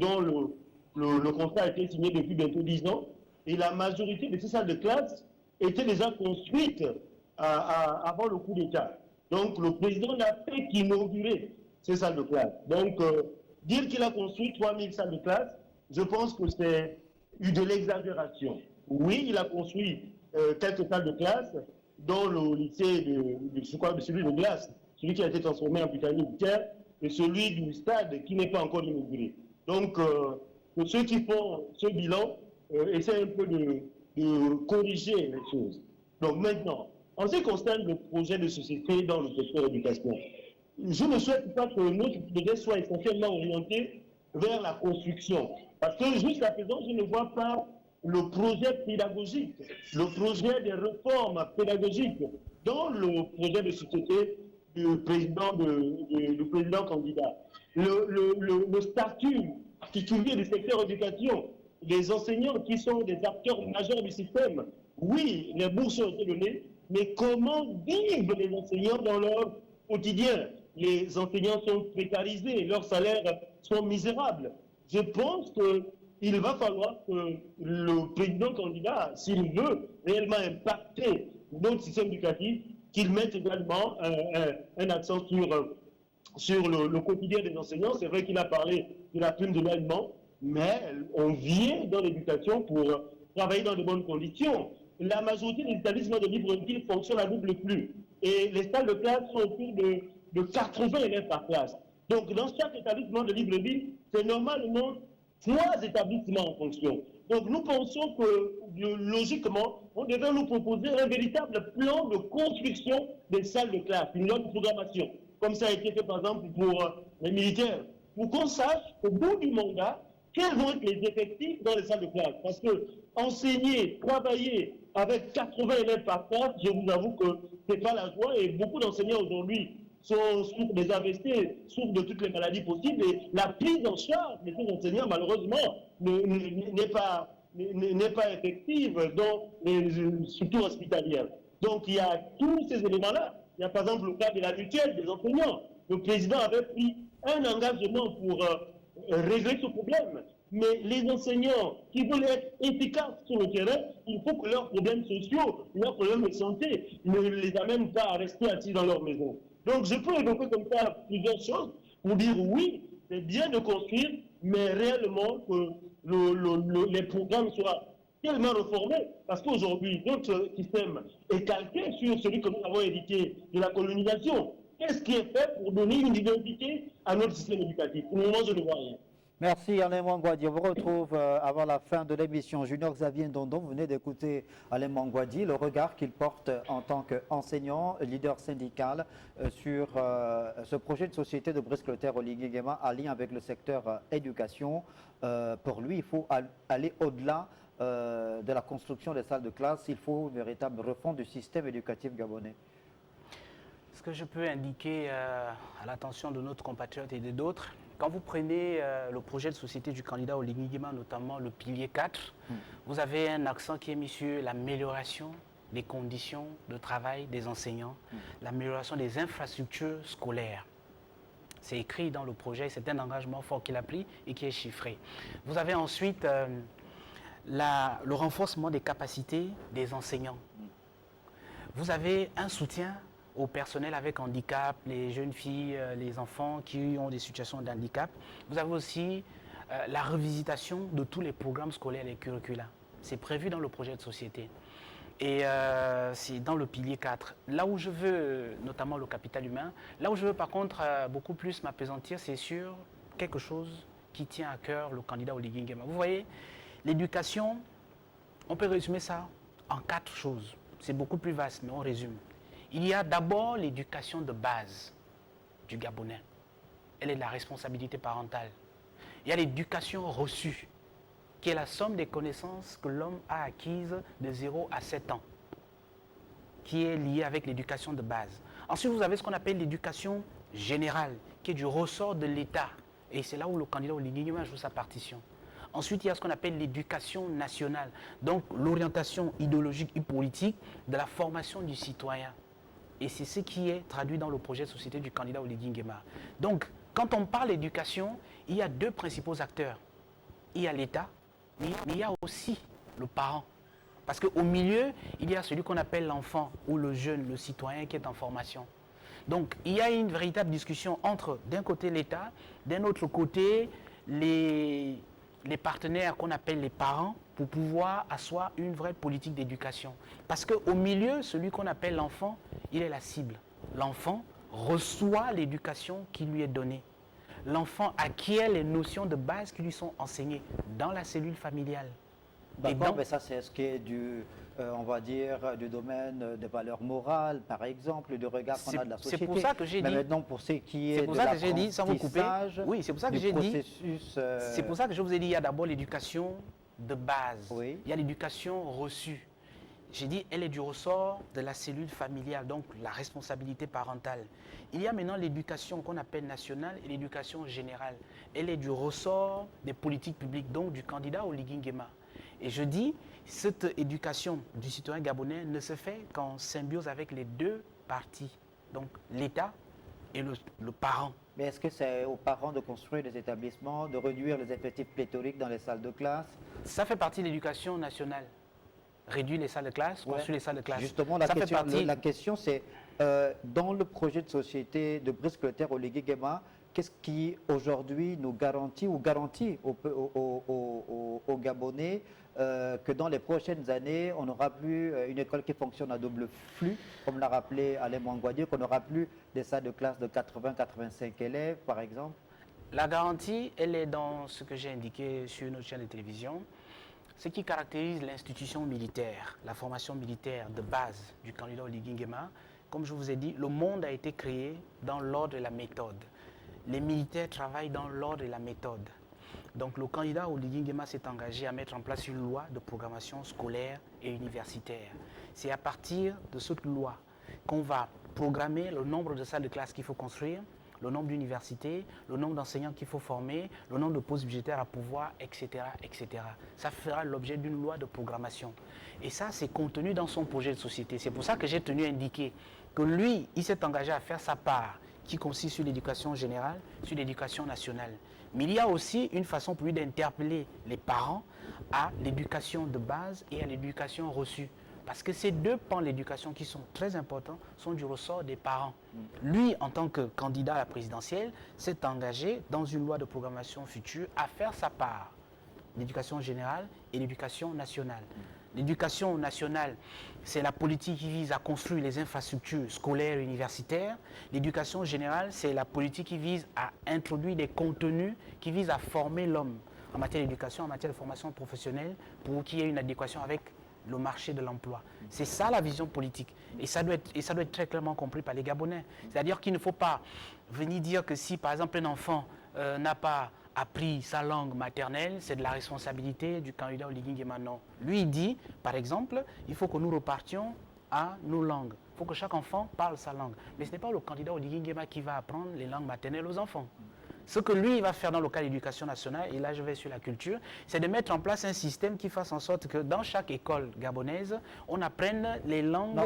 S2: dont le contrat a été signé depuis bientôt 10 ans, et la majorité de ces salles de classe étaient déjà construites avant le coup d'État. Donc le président n'a fait qu'inaugurer ces salles de classe. Donc dire qu'il a construit 3000 salles de classe, je pense que c'est de l'exagération. Oui, il a construit quelques salles de classe, dont le lycée celui de Glace, celui qui a été transformé en Picardie militaire, et celui du stade qui n'est pas encore inauguré. Donc, ceux qui font ce bilan essaient un peu de corriger les choses. Donc maintenant, en ce qui concerne le projet de société dans le secteur de l'éducation, je ne souhaite pas que notre projet soit essentiellement orienté vers la construction. Parce que jusqu'à présent, je ne vois pas le projet pédagogique, le projet des réformes pédagogiques dans le projet de société du président candidat. Le statut particulier du secteur éducation, les enseignants qui sont des acteurs majeurs du système. Oui, les bourses ont été données, mais comment vivent les enseignants dans leur quotidien? Les enseignants sont précarisés, leurs salaires sont misérables. Je pense qu'il va falloir que le président candidat, s'il veut réellement impacter notre système éducatif, qu'il mette également un accent sur le quotidien des enseignants. C'est vrai qu'il a parlé de la prime de l'allemand, mais on vient dans l'éducation pour travailler dans de bonnes conditions. La majorité des établissements de libre ville fonctionnent à double flux. Et les salles de classe sont autour de 80 élèves par classe. Donc, dans chaque établissement de libre ville, c'est normalement 3 établissements en fonction. Donc, nous pensons que, logiquement, on devrait nous proposer un véritable plan de construction des salles de classe, une autre programmation, comme ça a été fait, par exemple, pour les militaires, pour qu'on sache, au bout du mandat, quels vont être les effectifs dans les salles de classe. Parce que enseigner, travailler avec 80 élèves par classe, je vous avoue que ce n'est pas la joie, et beaucoup d'enseignants aujourd'hui souffrent des AVC, souffrent de toutes les maladies possibles, et la prise en charge de ces enseignants, malheureusement, n'est pas n'est pas effective dans les structures hospitalières. Donc il y a tous ces éléments-là. Il y a par exemple le cas de la mutuelle des enseignants. Le président avait pris un engagement pour régler ce problème. Mais les enseignants qui veulent être efficaces sur le terrain, il faut que leurs problèmes sociaux, leurs problèmes de santé ne les amènent pas à rester assis dans leur maison. Donc je peux évoquer comme ça plusieurs choses pour dire oui, c'est bien de construire, mais réellement que les programmes soient tellement réformés, parce qu'aujourd'hui, notre système est calqué sur celui que nous avons hérité de la colonisation. Qu'est-ce qui est fait pour donner une identité à notre système éducatif? Pour le moment, je ne vois rien.
S1: Merci Alain Mangouadi. On vous retrouve avant la fin de l'émission. Junior Xavier Ndondon, vous venez d'écouter Alain Mangouadi, le regard qu'il porte en tant qu'enseignant, leader syndical sur ce projet de société de Brice-Clotaire Oligui Nguema en lien avec le secteur éducation. Pour lui, il faut aller au-delà de la construction des salles de classe. Il faut une véritable refonte du système éducatif gabonais.
S3: Ce que je peux indiquer à l'attention de notre compatriote et d'autres, quand vous prenez le projet de société du candidat Oligui Nguema, notamment le pilier 4, vous avez un accent qui est mis sur l'amélioration des conditions de travail des enseignants, l'amélioration des infrastructures scolaires. C'est écrit dans le projet, c'est un engagement fort qu'il a pris et qui est chiffré. Vous avez ensuite le renforcement des capacités des enseignants. Vous avez un soutien au personnel avec handicap, les jeunes filles, les enfants qui ont des situations de handicap. Vous avez aussi la revisitation de tous les programmes scolaires et curricula. C'est prévu dans le projet de société. Et c'est dans le pilier 4. Là où je veux, notamment le capital humain, là où je veux par contre beaucoup plus m'appesantir, c'est sur quelque chose qui tient à cœur le candidat Oligui Nguema. Vous voyez, l'éducation, on peut résumer ça en 4 choses. C'est beaucoup plus vaste, mais on résume. Il y a d'abord l'éducation de base du Gabonais. Elle est de la responsabilité parentale. Il y a l'éducation reçue, qui est la somme des connaissances que l'homme a acquises de 0 à 7 ans, qui est liée avec l'éducation de base. Ensuite, vous avez ce qu'on appelle l'éducation générale, qui est du ressort de l'État. Et c'est là où le candidat Oligui Nguema joue sa partition. Ensuite, il y a ce qu'on appelle l'éducation nationale, donc l'orientation idéologique et politique de la formation du citoyen. Et c'est ce qui est traduit dans le projet de société du candidat Oligui Nguema. Donc, quand on parle d'éducation, il y a 2 principaux acteurs. Il y a l'État, mais il y a aussi le parent. Parce qu'au milieu, il y a celui qu'on appelle l'enfant ou le jeune, le citoyen qui est en formation. Donc, il y a une véritable discussion entre, d'un côté, l'État, d'un autre côté, les partenaires qu'on appelle les parents, pour pouvoir asseoir une vraie politique d'éducation. Parce qu'au milieu, celui qu'on appelle l'enfant, il est la cible. L'enfant reçoit l'éducation qui lui est donnée. L'enfant acquiert les notions de base qui lui sont enseignées dans la cellule familiale.
S1: D'accord, mais ça c'est ce qui est on va dire, du domaine des valeurs morales, par exemple, du regard qu'on a de la société.
S3: C'est pour ça que j'ai dit.
S1: Mais maintenant, pour ce qui est
S3: pour ça que j'ai dit, sans vous couper. Oui, c'est pour ça que j'ai dit.
S1: C'est
S3: pour ça que je vous ai dit, il y a d'abord l'éducation de base.
S1: Oui.
S3: Il y a l'éducation reçue. J'ai dit, elle est du ressort de la cellule familiale, donc la responsabilité parentale. Il y a maintenant l'éducation qu'on appelle nationale et l'éducation générale. Elle est du ressort des politiques publiques, donc du candidat Oligui Nguema. Et je dis, cette éducation du citoyen gabonais ne se fait qu'en symbiose avec les 2 parties, donc l'État et le parent.
S1: Mais est-ce que c'est aux parents de construire des établissements, de réduire les effectifs pléthoriques dans les salles de classe?
S3: Ça fait partie de l'éducation nationale. Réduire les salles de classe, construire les salles de classe.
S1: Justement, la question c'est, dans le projet de société de Brice-Clotaire Oligui Nguema, qu'est-ce qui aujourd'hui nous garantit ou garantit aux Gabonais que dans les prochaines années, on n'aura plus une école qui fonctionne à double flux, comme l'a rappelé Alain Mangouadi, qu'on n'aura plus des salles de classe de 80-85 élèves, par exemple?
S3: La garantie, elle est dans ce que j'ai indiqué sur notre chaîne de télévision. Ce qui caractérise l'institution militaire, la formation militaire de base du candidat Oligui Nguema, comme je vous ai dit, le monde a été créé dans l'ordre et la méthode. Les militaires travaillent dans l'ordre et la méthode. Donc le candidat Oligui Nguema s'est engagé à mettre en place une loi de programmation scolaire et universitaire. C'est à partir de cette loi qu'on va programmer le nombre de salles de classe qu'il faut construire, le nombre d'universités, le nombre d'enseignants qu'il faut former, le nombre de postes budgétaires à pourvoir, etc., etc. Ça fera l'objet d'une loi de programmation. Et ça, c'est contenu dans son projet de société. C'est pour ça que j'ai tenu à indiquer que lui, il s'est engagé à faire sa part, qui consiste sur l'éducation générale, sur l'éducation nationale. Mais il y a aussi une façon pour lui d'interpeller les parents à l'éducation de base et à l'éducation reçue. Parce que ces deux pans de l'éducation qui sont très importants sont du ressort des parents. Lui, en tant que candidat à la présidentielle, s'est engagé dans une loi de programmation future à faire sa part, l'éducation générale et l'éducation nationale. L'éducation nationale, c'est la politique qui vise à construire les infrastructures scolaires et universitaires. L'éducation générale, c'est la politique qui vise à introduire des contenus qui visent à former l'homme en matière d'éducation, en matière de formation professionnelle, pour qu'il y ait une adéquation avec le marché de l'emploi. C'est ça la vision politique. Et ça doit être très clairement compris par les Gabonais. C'est-à-dire qu'il ne faut pas venir dire que si, par exemple, un enfant n'a pas appris sa langue maternelle, c'est de la responsabilité du candidat Oligui Nguema. Non. Lui, il dit, par exemple, il faut que nous repartions à nos langues. Il faut que chaque enfant parle sa langue. Mais ce n'est pas le candidat Oligui Nguema qui va apprendre les langues maternelles aux enfants. Ce que lui, il va faire dans le cas de l'éducation nationale, et là je vais sur la culture, c'est de mettre en place un système qui fasse en sorte que dans chaque école gabonaise, on apprenne les langues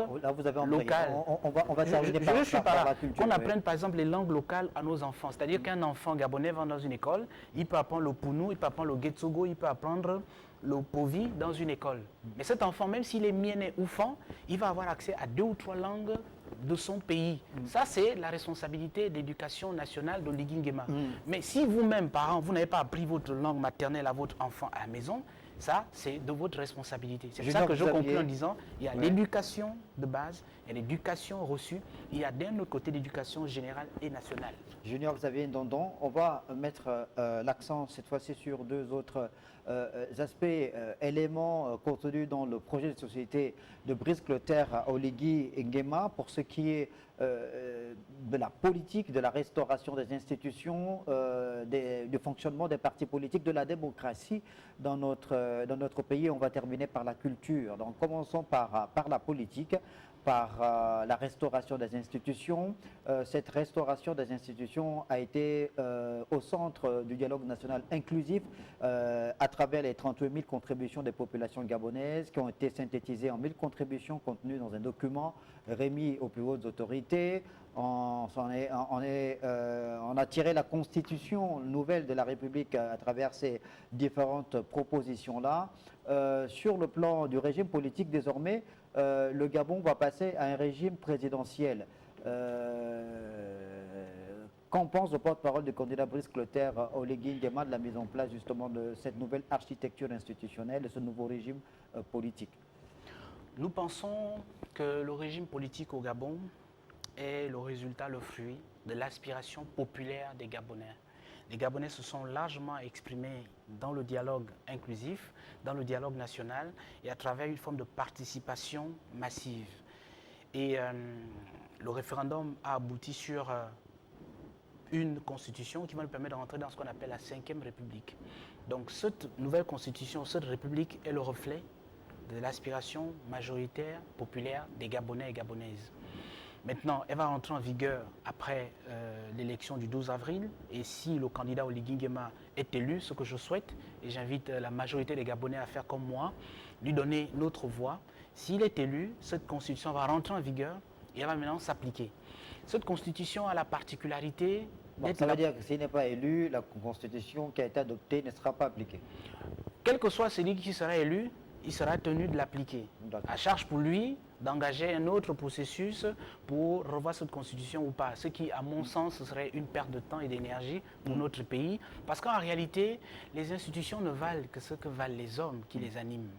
S3: locales.
S1: On va terminer par la culture.
S3: Qu'on apprenne par exemple les langues locales à nos enfants. C'est-à-dire qu'un enfant gabonais va dans une école, il peut apprendre le Pounou, il peut apprendre le Getsogo, il peut apprendre le Povi dans une école. Mais cet enfant, même s'il est mienné ou fan, il va avoir accès à 2 ou 3 langues de son pays. Ça, c'est la responsabilité d'éducation nationale d'Oligui Nguema. Mais si vous-même, parents, vous n'avez pas appris votre langue maternelle à votre enfant à la maison, ça, c'est de votre responsabilité. C'est pour ça que je conclue en disant, il y a l'éducation de base et l'éducation reçue. Il y a d'un autre côté l'éducation générale et nationale.
S1: Junior Xavier Ndondon, on va mettre l'accent cette fois-ci sur 2 autres aspects, éléments contenus dans le projet de société de Brice Clotaire à Oligui Nguema pour ce qui est de la politique, de la restauration des institutions, du fonctionnement des partis politiques, de la démocratie dans notre pays. On va terminer par la culture. Donc commençons par la politique, par la restauration des institutions. Cette restauration des institutions a été au centre du dialogue national inclusif à travers les 38 000 contributions des populations gabonaises qui ont été synthétisées en 1000 contributions contenues dans un document remis aux plus hautes autorités. On a tiré la constitution nouvelle de la République à travers ces différentes propositions-là. Sur le plan du régime politique, désormais, le Gabon va passer à un régime présidentiel. Qu'en pense le porte-parole du candidat Brice Clotaire, Oligui Nguema, de la mise en place justement de cette nouvelle architecture institutionnelle, de ce nouveau régime politique?
S3: Nous pensons que le régime politique au Gabon est le résultat, le fruit de l'aspiration populaire des Gabonais. Les Gabonais se sont largement exprimés dans le dialogue inclusif, dans le dialogue national et à travers une forme de participation massive. Et le référendum a abouti sur une constitution qui va nous permettre de rentrer dans ce qu'on appelle la 5e République. Donc cette nouvelle constitution, cette République est le reflet de l'aspiration majoritaire, populaire des Gabonais et Gabonaises. Maintenant, elle va rentrer en vigueur après l'élection du 12 avril. Et si le candidat Oligui Nguema est élu, ce que je souhaite, et j'invite la majorité des Gabonais à faire comme moi, lui donner notre voix. S'il est élu, cette constitution va rentrer en vigueur et elle va maintenant s'appliquer. Cette constitution a la particularité d'être...
S1: Ça veut dire que s'il n'est pas élu, la constitution qui a été adoptée ne sera pas appliquée.
S3: Quel que soit celui qui sera élu, il sera tenu de l'appliquer. À charge pour lui d'engager un autre processus pour revoir cette constitution ou pas. Ce qui, à mon sens, serait une perte de temps et d'énergie pour notre pays. Parce qu'en réalité, les institutions ne valent que ce que valent les hommes qui les animent.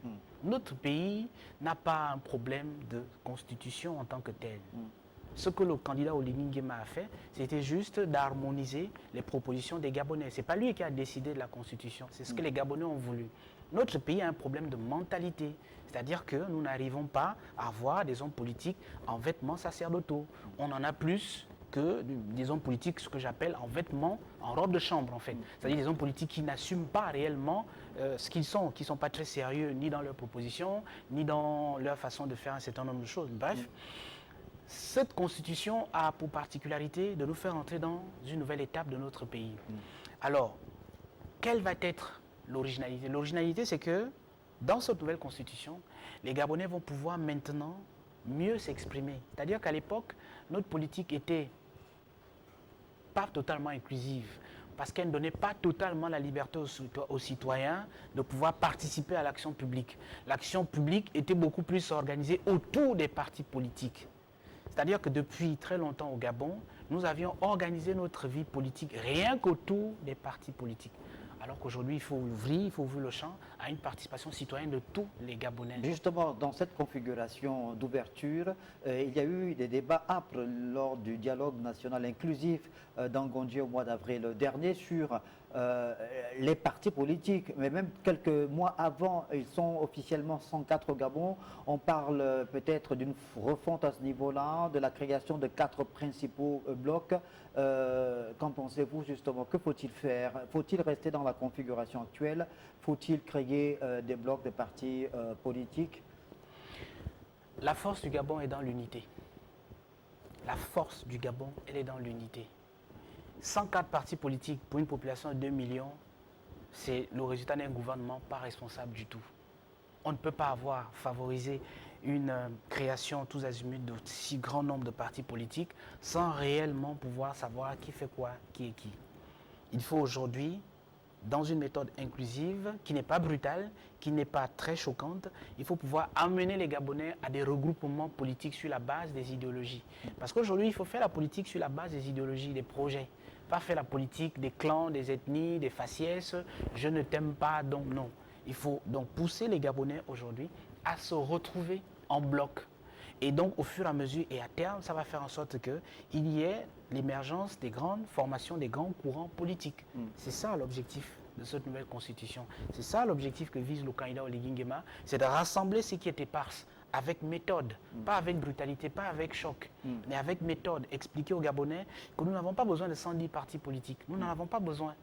S3: Notre pays n'a pas un problème de constitution en tant que tel. Ce que le candidat Oligui Nguema a fait, c'était juste d'harmoniser les propositions des Gabonais. Ce n'est pas lui qui a décidé de la constitution, c'est ce que les Gabonais ont voulu. Notre pays a un problème de mentalité, c'est-à-dire que nous n'arrivons pas à avoir des hommes politiques en vêtements sacerdotaux. On en a plus que des hommes politiques, ce que j'appelle en vêtements, en robe de chambre en fait. C'est-à-dire des hommes politiques qui n'assument pas réellement ce qu'ils sont, qui ne sont pas très sérieux ni dans leurs propositions, ni dans leur façon de faire un certain nombre de choses. Bref. cette constitution a pour particularité de nous faire entrer dans une nouvelle étape de notre pays. Alors, quelle va être l'originalité? L'originalité, c'est que dans cette nouvelle constitution, les Gabonais vont pouvoir maintenant mieux s'exprimer. C'est-à-dire qu'à l'époque, notre politique était pas totalement inclusive, parce qu'elle ne donnait pas totalement la liberté aux citoyens de pouvoir participer à l'action publique. L'action publique était beaucoup plus organisée autour des partis politiques. C'est-à-dire que depuis très longtemps au Gabon, nous avions organisé notre vie politique rien qu'autour des partis politiques. Alors qu'aujourd'hui, il faut ouvrir le champ à une participation citoyenne de tous les Gabonais.
S1: Justement, dans cette configuration d'ouverture, il y a eu des débats âpres lors du dialogue national inclusif d'Angondji au mois d'avril dernier sur les partis politiques. Mais même quelques mois avant, ils sont officiellement 104 au Gabon. On parle peut-être d'une refonte à ce niveau-là, de la création de 4 principaux blocs. Qu'en pensez-vous justement? Que faut-il faire? Faut-il rester dans la configuration actuelle? Faut-il créer des blocs de partis politiques?
S3: La force du Gabon est dans l'unité. La force du Gabon, elle est dans l'unité. 104 partis politiques pour une population de 2 millions, c'est le résultat d'un gouvernement pas responsable du tout. On ne peut pas avoir favorisé une création tous azimuts de si grand nombre de partis politiques sans réellement pouvoir savoir qui fait quoi, qui est qui. Il faut aujourd'hui, dans une méthode inclusive, qui n'est pas brutale, qui n'est pas très choquante, il faut pouvoir amener les Gabonais à des regroupements politiques sur la base des idéologies. Parce qu'aujourd'hui, il faut faire la politique sur la base des idéologies, des projets. Pas faire la politique des clans, des ethnies, des faciès. Je ne t'aime pas, donc non. Il faut donc pousser les Gabonais aujourd'hui à se retrouver en bloc. Et donc, au fur et à mesure et à terme, ça va faire en sorte qu'il y ait l'émergence des grandes formations, des grands courants politiques. C'est ça l'objectif de cette nouvelle constitution. C'est ça l'objectif que vise le candidat Oligui Nguema, c'est de rassembler ce qui est éparse avec méthode, pas avec brutalité, pas avec choc, mais avec méthode. Expliquer aux Gabonais que nous n'avons pas besoin de 110 partis politiques. Nous n'en avons pas besoin.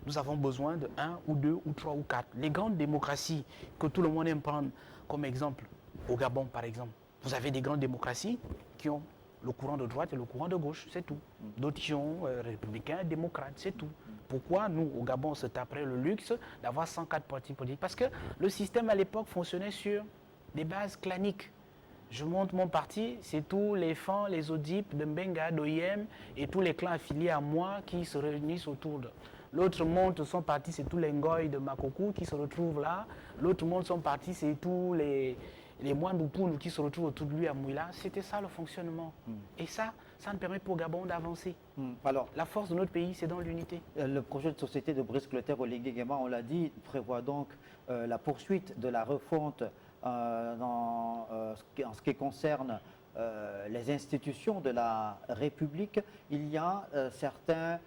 S3: Nous avons besoin de 1 ou 2 ou 3 ou 4. Les grandes démocraties que tout le monde aime prendre comme exemple, au Gabon par exemple, vous avez des grandes démocraties qui ont le courant de droite et le courant de gauche, c'est tout. D'autres qui ont républicains, démocrates, c'est tout. Pourquoi nous, au Gabon, on se taperait le luxe d'avoir 104 partis politiques? Parce que le système à l'époque fonctionnait sur des bases claniques. Je monte mon parti, c'est tous les FAN, les ODIP, de Mbenga, d'OIM et tous les clans affiliés à moi qui se réunissent autour de. L'autre monte son parti, c'est tous les Ngoy de Makokou qui se retrouvent là. L'autre monte son parti, c'est tous les Mwandoupoun qui se retrouvent autour de lui à Mouila. C'était ça le fonctionnement. Et ça ne permet pas au Gabon d'avancer.
S1: Alors,
S3: la force de notre pays, c'est dans l'unité.
S1: Le projet de société de Brice Clotaire Oligui Nguema, on l'a dit, prévoit donc la poursuite de la refonte en ce qui concerne les institutions de la République. Il y a certains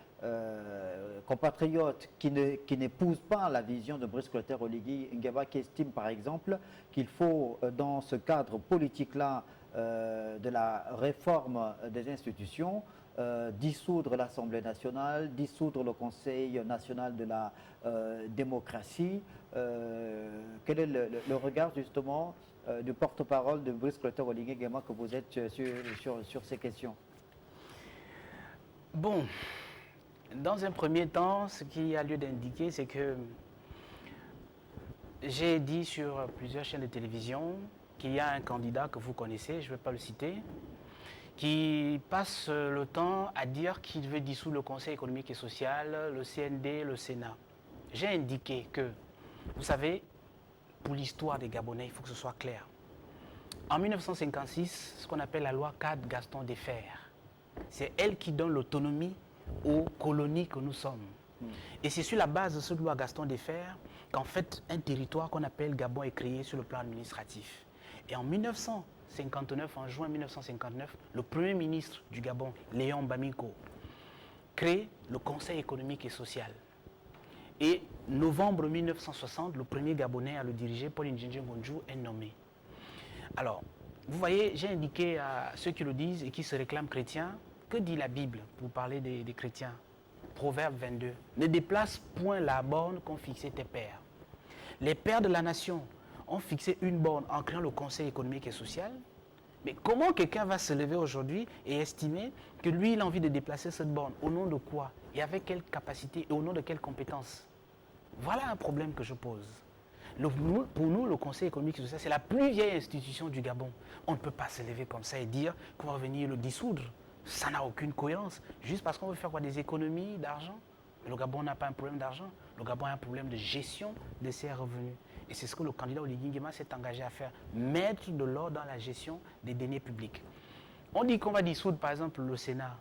S1: compatriotes qui n'épousent pas la vision de Brice Clotaire Oligui Nguema, qui estiment par exemple qu'il faut, dans ce cadre politique-là, de la réforme des institutions, dissoudre l'Assemblée nationale, dissoudre le Conseil national de la démocratie. Quel est le regard justement du porte-parole de Brice Clotaire Oligui Nguema que vous êtes sur ces questions?
S3: Bon, dans un premier temps, ce qu'il y a lieu d'indiquer, c'est que j'ai dit sur plusieurs chaînes de télévision qu'il y a un candidat que vous connaissez, je ne vais pas le citer, qui passe le temps à dire qu'il veut dissoudre le Conseil économique et social, le CND, le Sénat. J'ai indiqué que, vous savez, pour l'histoire des Gabonais, il faut que ce soit clair. En 1956, ce qu'on appelle la loi cadre Gaston Defferre, c'est elle qui donne l'autonomie aux colonies que nous sommes. Et c'est sur la base de cette loi Gaston Defferre qu'en fait un territoire qu'on appelle Gabon est créé sur le plan administratif. Et en 1959, en juin 1959, le premier ministre du Gabon, Léon Bamiko, crée le Conseil économique et social. Et novembre 1960, le premier Gabonais à le diriger, Paul Ndjindji Ngonjou, est nommé. Alors, vous voyez, j'ai indiqué à ceux qui le disent et qui se réclament chrétiens, que dit la Bible pour parler des chrétiens? Proverbe 22. Ne déplace point la borne qu'ont fixé tes pères. Les pères de la nation ont fixé une borne en créant le Conseil économique et social. Mais comment quelqu'un va se lever aujourd'hui et estimer que lui, il a envie de déplacer cette borne? Au nom de quoi? Et avec quelle capacité et au nom de quelles compétences? Voilà un problème que je pose. Pour nous, le Conseil économique et social, c'est la plus vieille institution du Gabon. On ne peut pas se lever comme ça et dire qu'on va venir le dissoudre. Ça n'a aucune cohérence. Juste parce qu'on veut faire quoi? Des économies d'argent? Le Gabon n'a pas un problème d'argent. Le Gabon a un problème de gestion de ses revenus. Et c'est ce que le candidat Oligui Nguema s'est engagé à faire. Mettre de l'ordre dans la gestion des deniers publics. On dit qu'on va dissoudre, par exemple, le Sénat,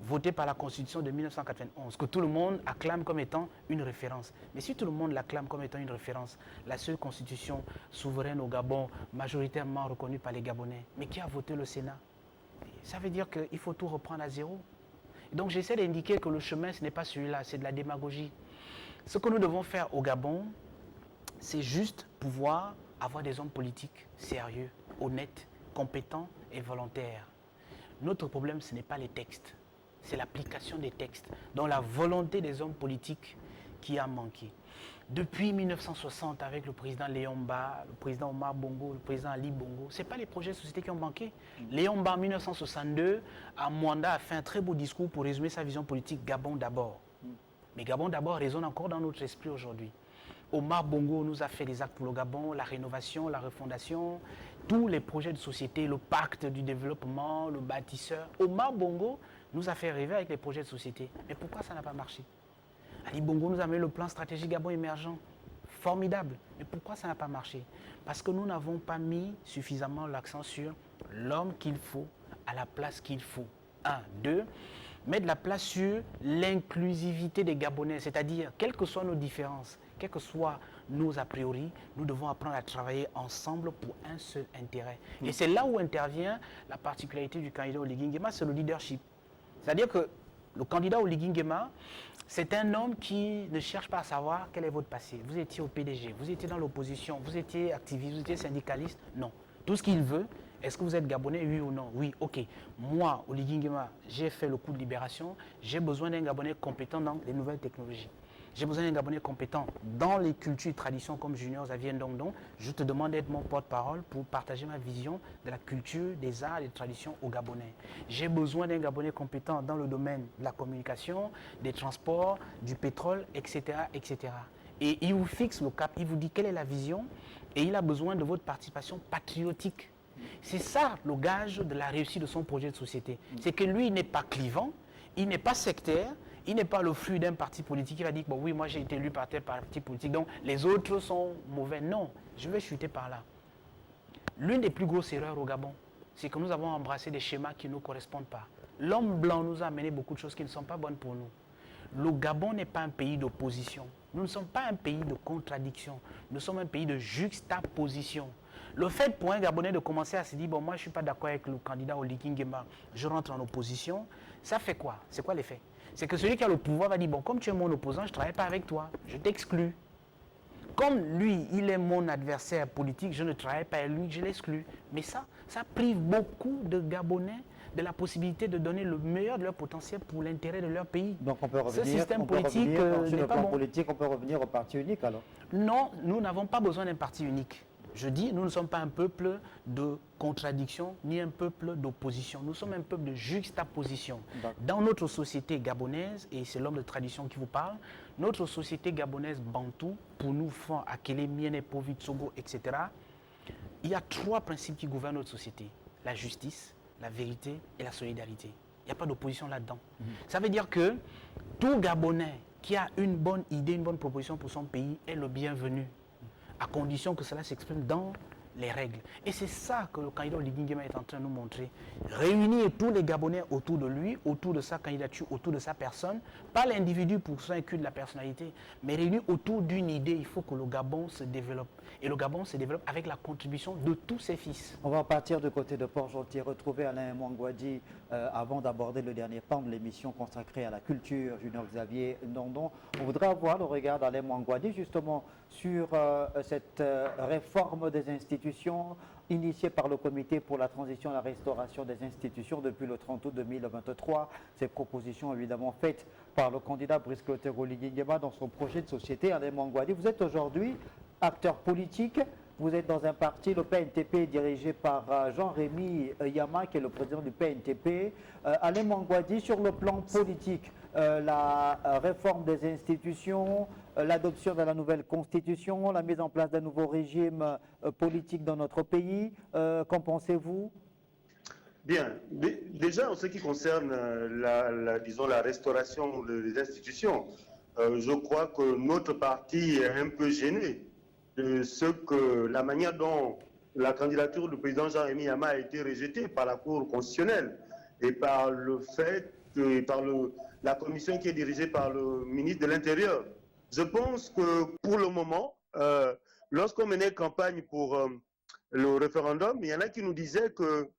S3: voté par la Constitution de 1991, que tout le monde acclame comme étant une référence. Mais si tout le monde l'acclame comme étant une référence, la seule Constitution souveraine au Gabon, majoritairement reconnue par les Gabonais, mais qui a voté le Sénat? Ça veut dire qu'il faut tout reprendre à zéro. Donc j'essaie d'indiquer que le chemin, ce n'est pas celui-là, c'est de la démagogie. Ce que nous devons faire au Gabon, c'est juste pouvoir avoir des hommes politiques sérieux, honnêtes, compétents et volontaires. Notre problème, ce n'est pas les textes, c'est l'application des textes, dont la volonté des hommes politiques qui a manqué. Depuis 1960, avec le président Léon Mba, le président Omar Bongo, le président Ali Bongo, ce n'est pas les projets de société qui ont manqué. Léon Mba, en 1962, à Mwanda, a fait un très beau discours pour résumer sa vision politique, Gabon d'abord. Mais Gabon d'abord résonne encore dans notre esprit aujourd'hui. Omar Bongo nous a fait des actes pour le Gabon, la rénovation, la refondation, tous les projets de société, le pacte du développement, le bâtisseur. Omar Bongo nous a fait rêver avec les projets de société. Mais pourquoi ça n'a pas marché? Ali Bongo nous a mis le plan stratégique Gabon émergent. Formidable. Mais pourquoi ça n'a pas marché? Parce que nous n'avons pas mis suffisamment l'accent sur l'homme qu'il faut à la place qu'il faut. Un. Deux, mettre la place sur l'inclusivité des Gabonais, c'est-à-dire, quelles que soient nos différences, quels que soient nos a priori, nous devons apprendre à travailler ensemble pour un seul intérêt. Et c'est là où intervient la particularité du candidat Oligui Nguema, c'est le leadership. C'est-à-dire que le candidat Oligui Nguema, c'est un homme qui ne cherche pas à savoir quel est votre passé. Vous étiez au PDG, vous étiez dans l'opposition, vous étiez activiste, vous étiez syndicaliste. Non. Tout ce qu'il veut, est-ce que vous êtes Gabonais, oui ou non? Oui, ok. Moi, Oligui Nguema, j'ai fait le coup de libération. J'ai besoin d'un Gabonais compétent dans les nouvelles technologies. J'ai besoin d'un Gabonais compétent dans les cultures et traditions comme Junior Xavier Ndongdong. Je te demande d'être mon porte-parole pour partager ma vision de la culture, des arts et des traditions aux Gabonais. J'ai besoin d'un Gabonais compétent dans le domaine de la communication, des transports, du pétrole, etc., etc. Et il vous fixe le cap, il vous dit quelle est la vision et il a besoin de votre participation patriotique. C'est ça le gage de la réussite de son projet de société. C'est que lui, il n'est pas clivant, il n'est pas sectaire, il n'est pas le fruit d'un parti politique qui va dire bon, oui, moi j'ai été élu par tel parti politique, donc les autres sont mauvais. Non, je vais chuter par là. L'une des plus grosses erreurs au Gabon, c'est que nous avons embrassé des schémas qui ne nous correspondent pas. L'homme blanc nous a amené beaucoup de choses qui ne sont pas bonnes pour nous. Le Gabon n'est pas un pays d'opposition. Nous ne sommes pas un pays de contradiction. Nous sommes un pays de juxtaposition. Le fait pour un Gabonais de commencer à se dire, bon, moi je ne suis pas d'accord avec le candidat Oligui Nguema, je rentre en opposition, ça fait quoi? C'est quoi l'effet? C'est que celui qui a le pouvoir va dire, bon, comme tu es mon opposant, je ne travaille pas avec toi, je t'exclus. Comme lui, il est mon adversaire politique, je ne travaille pas avec lui, je l'exclus. Mais ça prive beaucoup de Gabonais de la possibilité de donner le meilleur de leur potentiel pour l'intérêt de leur pays.
S1: Donc on peut revenir,
S3: ce système politique
S1: sur le
S3: n'est pas
S1: plan
S3: bon.
S1: politique, on peut revenir au parti unique alors?
S3: Non, nous n'avons pas besoin d'un parti unique. Je dis, nous ne sommes pas un peuple de contradiction, ni un peuple d'opposition. Nous sommes un peuple de juxtaposition. Dans notre société gabonaise, et c'est l'homme de tradition qui vous parle, notre société gabonaise bantou, pour nous, Fan, Akele, Miene, Povi, Tsogo, etc., il y a trois principes qui gouvernent notre société. La justice, la vérité et la solidarité. Il n'y a pas d'opposition là-dedans. Ça veut dire que tout Gabonais qui a une bonne idée, une bonne proposition pour son pays est le bienvenu, à condition que cela s'exprime dans les règles. Et c'est ça que le candidat Oligui Nguema est en train de nous montrer. Réunir tous les Gabonais autour de lui, autour de sa candidature, autour de sa personne, pas l'individu pour son culte de la personnalité, mais réunir autour d'une idée. Il faut que le Gabon se développe. Et le Gabon se développe avec la contribution de tous ses fils.
S1: On va partir du côté de Port-Gentil, retrouver Alain Mwangwadi avant d'aborder le dernier pan de l'émission consacrée à la culture, Junior Xavier Ndongdong. On voudrait avoir le regard d'Alain Mwangwadi justement sur cette réforme des institutions initiée par le Comité pour la transition et la restauration des institutions depuis le 30 août 2023. Ces propositions évidemment faites par le candidat Brice Clotaire Oligui Nguema dans son projet de société. Alain Mwangwadi, vous êtes aujourd'hui acteur politique, Vous êtes dans un parti, le PNTP, dirigé par Jean-Rémy Yama, qui est le président du PNTP. Alain Mangouadi, sur le plan politique, la réforme des institutions, l'adoption de la nouvelle constitution, la mise en place d'un nouveau régime politique dans notre pays, qu'en pensez-vous?
S2: Bien. Déjà, en ce qui concerne disons, la restauration des institutions, je crois que notre parti est un peu gêné de la manière dont la candidature du président Jean-Rémy Yama a été rejetée par la Cour constitutionnelle et par le fait que, la commission qui est dirigée par le ministre de l'Intérieur. Je pense que pour le moment, lorsqu'on menait campagne pour le référendum, il y en a qui nous disaient que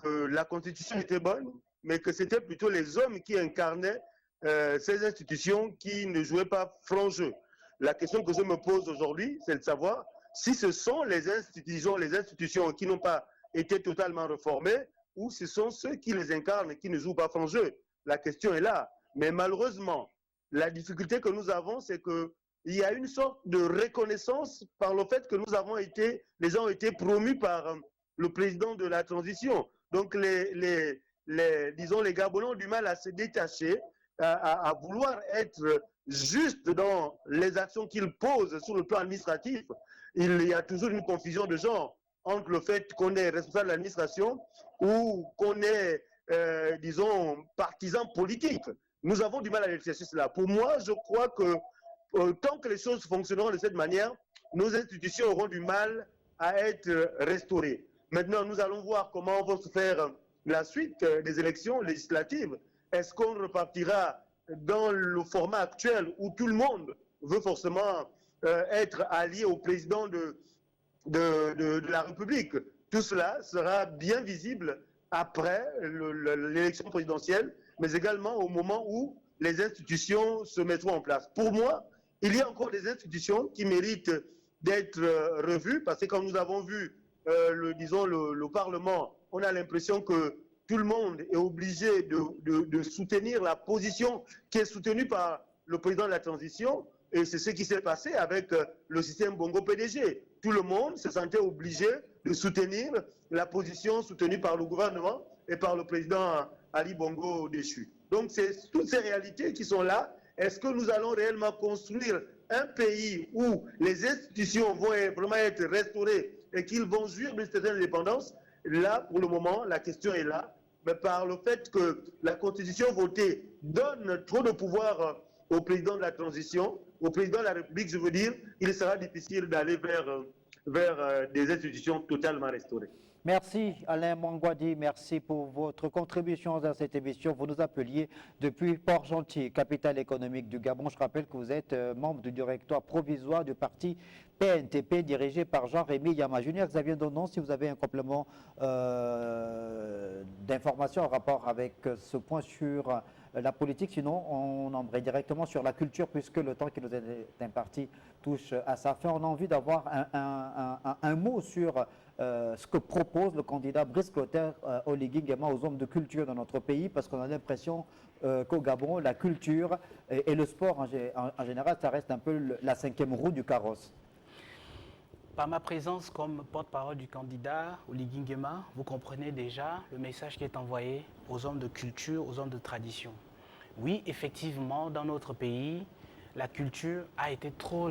S2: la Constitution était bonne, mais que c'était plutôt les hommes qui incarnaient ces institutions qui ne jouaient pas franc jeu. La question que je me pose aujourd'hui, c'est de savoir si ce sont les institutions qui n'ont pas été totalement réformées ou ce sont ceux qui les incarnent qui ne jouent pas franc jeu. La question est là. Mais malheureusement, la difficulté que nous avons, c'est qu'il y a une sorte de reconnaissance par le fait que les gens ont été promus par le président de la transition. Donc, disons, les Gabonais ont du mal à se détacher, à vouloir être juste dans les actions qu'ils posent sur le plan administratif. Il y a toujours une confusion de genre entre le fait qu'on est responsable de l'administration ou qu'on est, disons, partisan politique. Nous avons du mal à l'exercer cela. Pour moi, je crois que tant que les choses fonctionneront de cette manière, nos institutions auront du mal à être restaurées. Maintenant, nous allons voir comment va se faire la suite des élections législatives. Est-ce qu'on repartira dans le format actuel où tout le monde veut forcément être allié au président de la République? Tout cela sera bien visible après l'élection présidentielle, mais également au moment où les institutions se mettront en place. Pour moi, il y a encore des institutions qui méritent d'être revues, parce que quand nous avons vu le Parlement, on a l'impression que tout le monde est obligé de soutenir la position qui est soutenue par le président de la transition, et c'est ce qui s'est passé avec le système Bongo PDG. Tout le monde se sentait obligé de soutenir la position soutenue par le gouvernement et par le président Ali Bongo déchu. Donc c'est toutes ces réalités qui sont là. Est-ce que nous allons réellement construire un pays où les institutions vont vraiment être restaurées et qu'ils vont jouir d'une certaine indépendance? Là, pour le moment, la question est là. Mais par le fait que la Constitution votée donne trop de pouvoir au président de la transition, au président de la République, je veux dire, il sera difficile d'aller vers des institutions totalement restaurées.
S1: Merci Alain Mangouadi, merci pour votre contribution dans cette émission. Vous nous appeliez depuis Port-Gentil, capitale économique du Gabon. Je rappelle que vous êtes membre du directoire provisoire du parti PNTP dirigé par Jean-Rémy Yama. Junior Xavier Donon, si vous avez un complément d'information en rapport avec ce point sur la politique, sinon on embraye directement sur la culture puisque le temps qui nous est imparti touche à sa fin. On a envie d'avoir un mot sur ce que propose le candidat Brice Clotaire Oligui Nguema aux hommes de culture dans notre pays, parce qu'on a l'impression qu'au Gabon, la culture et le sport en général, ça reste un peu la cinquième roue du carrosse.
S3: Par ma présence comme porte-parole du candidat Oligui Nguema, vous comprenez déjà le message qui est envoyé aux hommes de culture, aux hommes de tradition. Oui, effectivement, dans notre pays, la culture a été trop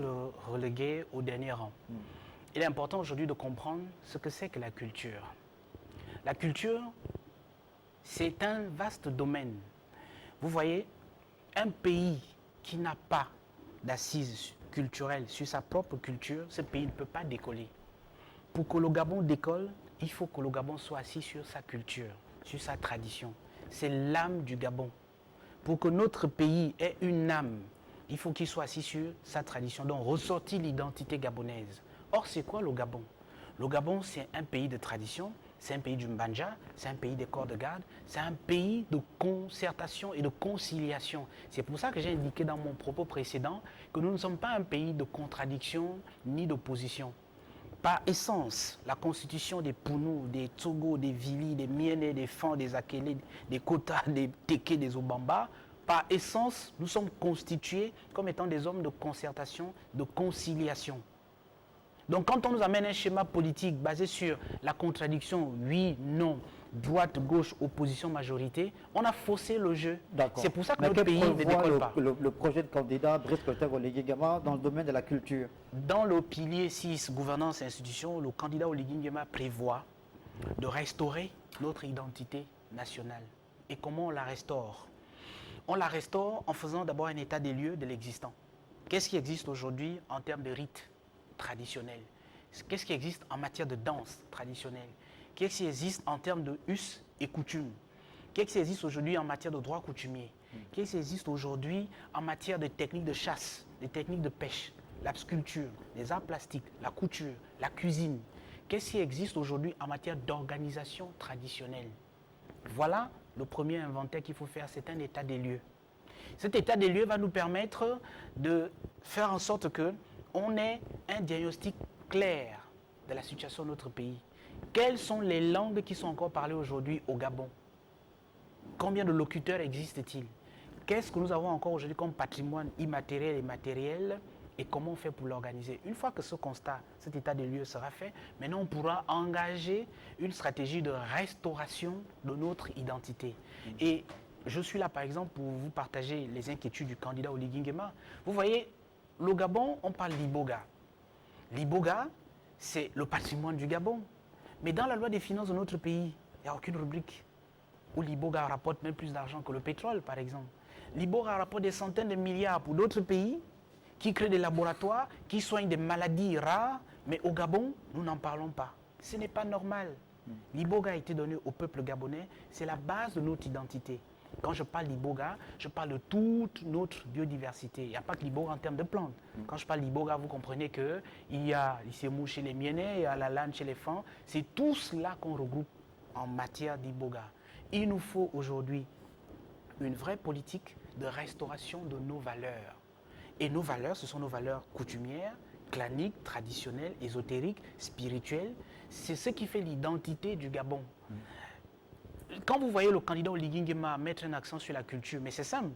S3: reléguée au dernier rang. Il est important aujourd'hui de comprendre ce que c'est que la culture. La culture, c'est un vaste domaine. Vous voyez, un pays qui n'a pas d'assises culturelles sur sa propre culture, ce pays ne peut pas décoller. Pour que le Gabon décolle, il faut que le Gabon soit assis sur sa culture, sur sa tradition. C'est l'âme du Gabon. Pour que notre pays ait une âme, il faut qu'il soit assis sur sa tradition, donc ressortir l'identité gabonaise. Or, c'est quoi le Gabon? Le Gabon, c'est un pays de tradition, c'est un pays du Mbanja, c'est un pays des corps de garde, c'est un pays de concertation et de conciliation. C'est pour ça que j'ai indiqué dans mon propos précédent que nous ne sommes pas un pays de contradiction ni d'opposition. Par essence, la constitution des Pounou, des Togo, des Vili, des Miene, des Fan, des Akele, des Kota, des Teke, des Obamba, par essence, nous sommes constitués comme étant des hommes de concertation, de conciliation. Donc quand on nous amène un schéma politique basé sur la contradiction, oui, non, droite, gauche, opposition, majorité, on a faussé le jeu. C'est pour ça que notre pays ne décolle pas.
S1: Le projet de candidat Brice Clotaire Oligui Nguema dans le domaine de la culture?
S3: Dans le pilier 6, gouvernance et institutions, le candidat Oligui Nguema prévoit de restaurer notre identité nationale. Et comment on la restaure? On la restaure en faisant d'abord un état des lieux de l'existant. Qu'est-ce qui existe aujourd'hui en termes de rites traditionnels? Qu'est-ce qui existe en matière de danse traditionnelle? Qu'est-ce qui existe en termes de us et coutumes? Qu'est-ce qui existe aujourd'hui en matière de droit coutumier? Qu'est-ce qui existe aujourd'hui en matière de techniques de chasse, des techniques de pêche, la sculpture, les arts plastiques, la couture, la cuisine? Qu'est-ce qui existe aujourd'hui en matière d'organisation traditionnelle? Voilà le premier inventaire qu'il faut faire, c'est un état des lieux. Cet état des lieux va nous permettre de faire en sorte qu'on ait un diagnostic clair de la situation de notre pays. Quelles sont les langues qui sont encore parlées aujourd'hui au Gabon? Combien de locuteurs existent-ils? Qu'est-ce que nous avons encore aujourd'hui comme patrimoine immatériel et matériel? Et comment on fait pour l'organiser? Une fois que ce constat, cet état des lieux sera fait, maintenant on pourra engager une stratégie de restauration de notre identité. Et je suis là par exemple pour vous partager les inquiétudes du candidat Oligui Nguema. Vous voyez, le Gabon, on parle d'Iboga. L'Iboga, c'est le patrimoine du Gabon. Mais dans la loi des finances de notre pays, il n'y a aucune rubrique où l'Iboga rapporte même plus d'argent que le pétrole, par exemple. L'Iboga rapporte des centaines de milliards pour d'autres pays qui créent des laboratoires, qui soignent des maladies rares, mais au Gabon, nous n'en parlons pas. Ce n'est pas normal. L'Iboga a été donné au peuple gabonais, c'est la base de notre identité. Quand je parle d'Iboga, je parle de toute notre biodiversité. Il n'y a pas que l'Iboga en termes de plantes. Quand je parle d'Iboga, vous comprenez qu'il y a l'Issemou chez les Mienais, il y a la Lane chez les Fans. C'est tout cela qu'on regroupe en matière d'Iboga. Il nous faut aujourd'hui une vraie politique de restauration de nos valeurs. Et nos valeurs, ce sont nos valeurs coutumières, claniques, traditionnelles, ésotériques, spirituelles. C'est ce qui fait l'identité du Gabon. Quand vous voyez le candidat Oligui Nguema mettre un accent sur la culture, mais c'est simple.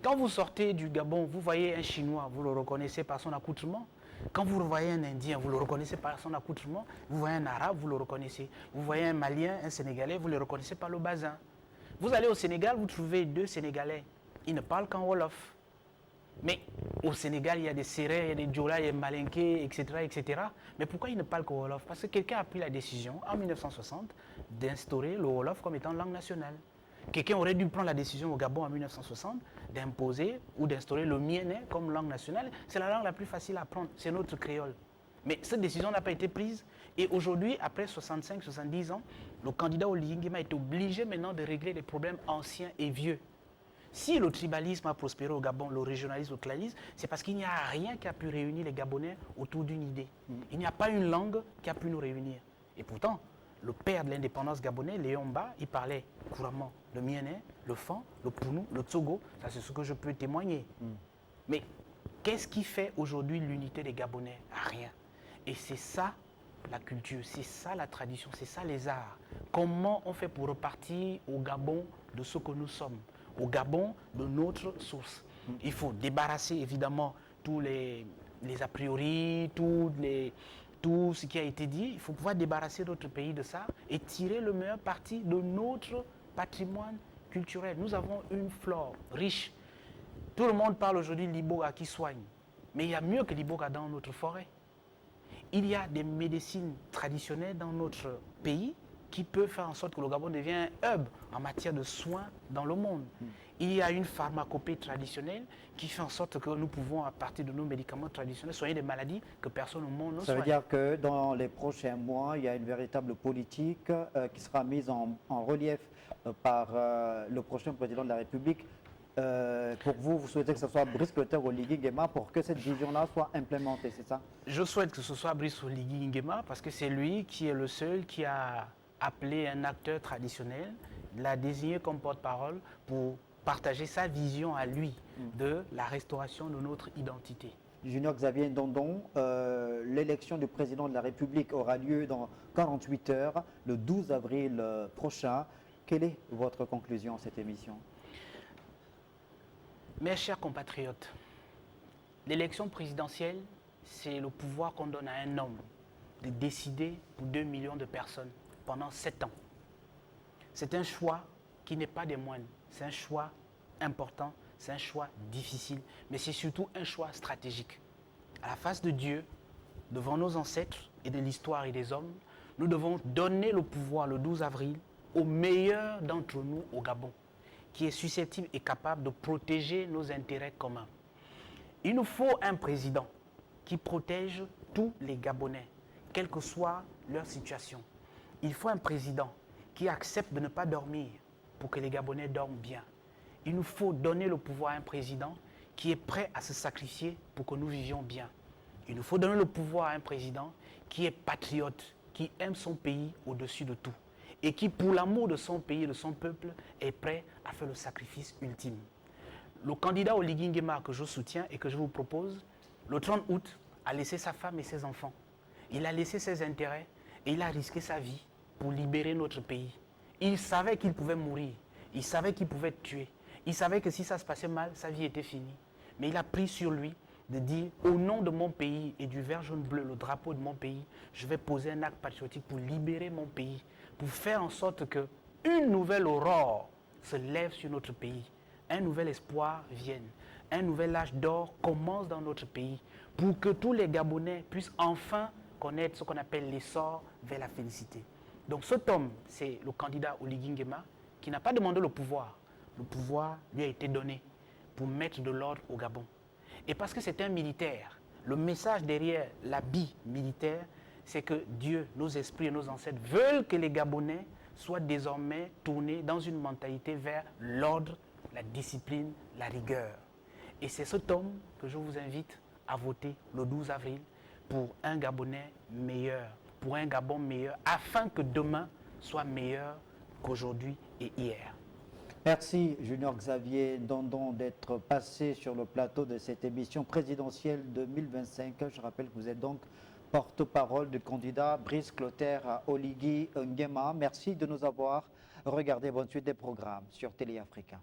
S3: Quand vous sortez du Gabon, vous voyez un Chinois, vous le reconnaissez par son accoutrement. Quand vous voyez un Indien, vous le reconnaissez par son accoutrement. Vous voyez un Arabe, vous le reconnaissez. Vous voyez un Malien, un Sénégalais, vous le reconnaissez par le bazin. Vous allez au Sénégal, vous trouvez deux Sénégalais. Ils ne parlent qu'en Wolof. Mais au Sénégal, il y a des Sérères, il y a des Diola, il y a des Malinké, etc., etc. Mais pourquoi ils ne parlent qu'au Wolof? Parce que quelqu'un a pris la décision, en 1960, d'instaurer le Wolof comme étant langue nationale. Quelqu'un aurait dû prendre la décision au Gabon en 1960 d'imposer ou d'instaurer le mienais comme langue nationale. C'est la langue la plus facile à apprendre, c'est notre créole. Mais cette décision n'a pas été prise. Et aujourd'hui, après 65-70 ans, le candidat Oligui Nguema est obligé maintenant de régler les problèmes anciens et vieux. Si le tribalisme a prospéré au Gabon, le régionalisme, le clanisme, c'est parce qu'il n'y a rien qui a pu réunir les Gabonais autour d'une idée. Il n'y a pas une langue qui a pu nous réunir. Et pourtant, le père de l'indépendance gabonais, Léon Mba, il parlait couramment le Mienais, le Fan, le Pounou, le Tsogo. Ça, c'est ce que je peux témoigner. Mais qu'est-ce qui fait aujourd'hui l'unité des Gabonais? Rien. Et c'est ça la culture, c'est ça la tradition, c'est ça les arts. Comment on fait pour repartir au Gabon de ce que nous sommes? Au Gabon de notre source. Il faut débarrasser évidemment tous les a priori, tout ce qui a été dit. Il faut pouvoir débarrasser notre pays de ça et tirer le meilleur parti de notre patrimoine culturel. Nous avons une flore riche. Tout le monde parle aujourd'hui de l'Iboga qui soigne. Mais il y a mieux que l'Iboga dans notre forêt. Il y a des médecines traditionnelles dans notre pays qui peut faire en sorte que le Gabon devienne un hub en matière de soins dans le monde. Il y a une pharmacopée traditionnelle qui fait en sorte que nous pouvons, à partir de nos médicaments traditionnels, soigner des maladies que personne au monde ne soigne.
S1: Ça veut dire que dans les prochains mois, il y a une véritable politique qui sera mise en relief par le prochain président de la République. Pour vous, vous souhaitez que ce soit Brice Clotaire Oligui Nguema pour que cette vision-là soit implémentée, c'est ça?
S3: Je souhaite que ce soit Brice Oligui Nguema parce que c'est lui qui est le seul qui a appelé un acteur traditionnel, l'a désigné comme porte-parole pour partager sa vision à lui de la restauration de notre identité.
S1: Junior Xavier Ndondon, l'élection du président de la République aura lieu dans 48 heures, le 12 avril prochain. Quelle est votre conclusion à cette émission?
S3: Mes chers compatriotes, l'élection présidentielle, c'est le pouvoir qu'on donne à un homme de décider pour 2 millions de personnes pendant 7 ans. C'est un choix qui n'est pas des moindres. C'est un choix important, c'est un choix difficile, mais c'est surtout un choix stratégique. À la face de Dieu, devant nos ancêtres et de l'histoire et des hommes, nous devons donner le pouvoir le 12 avril au meilleur d'entre nous au Gabon, qui est susceptible et capable de protéger nos intérêts communs. Il nous faut un président qui protège tous les Gabonais, quelle que soit leur situation. Il faut un président qui accepte de ne pas dormir pour que les Gabonais dorment bien. Il nous faut donner le pouvoir à un président qui est prêt à se sacrifier pour que nous vivions bien. Il nous faut donner le pouvoir à un président qui est patriote, qui aime son pays au-dessus de tout et qui, pour l'amour de son pays et de son peuple, est prêt à faire le sacrifice ultime. Le candidat Oligui Nguema que je soutiens et que je vous propose, le 30 août, a laissé sa femme et ses enfants. Il a laissé ses intérêts et il a risqué sa vie pour libérer notre pays. Il savait qu'il pouvait mourir, il savait qu'il pouvait être tué, il savait que si ça se passait mal, sa vie était finie. Mais il a pris sur lui de dire, au nom de mon pays et du vert jaune bleu, le drapeau de mon pays, je vais poser un acte patriotique pour libérer mon pays, pour faire en sorte qu'une nouvelle aurore se lève sur notre pays, un nouvel espoir vienne, un nouvel âge d'or commence dans notre pays, pour que tous les Gabonais puissent enfin connaître ce qu'on appelle l'essor vers la félicité. Donc cet homme, c'est le candidat Oligui Nguema, qui n'a pas demandé le pouvoir. Le pouvoir lui a été donné pour mettre de l'ordre au Gabon. Et parce que c'est un militaire, le message derrière l'habit militaire, c'est que Dieu, nos esprits et nos ancêtres veulent que les Gabonais soient désormais tournés dans une mentalité vers l'ordre, la discipline, la rigueur. Et c'est cet homme que je vous invite à voter le 12 avril pour un Gabonais meilleur, pour un Gabon meilleur, afin que demain soit meilleur qu'aujourd'hui et hier.
S1: Merci Junior Xavier Ndondon d'être passé sur le plateau de cette émission présidentielle 2025. Je rappelle que vous êtes donc porte-parole du candidat Brice Clotaire Oligui Nguema. Merci de nous avoir regardé. Bonne suite des programmes sur Télé Africa.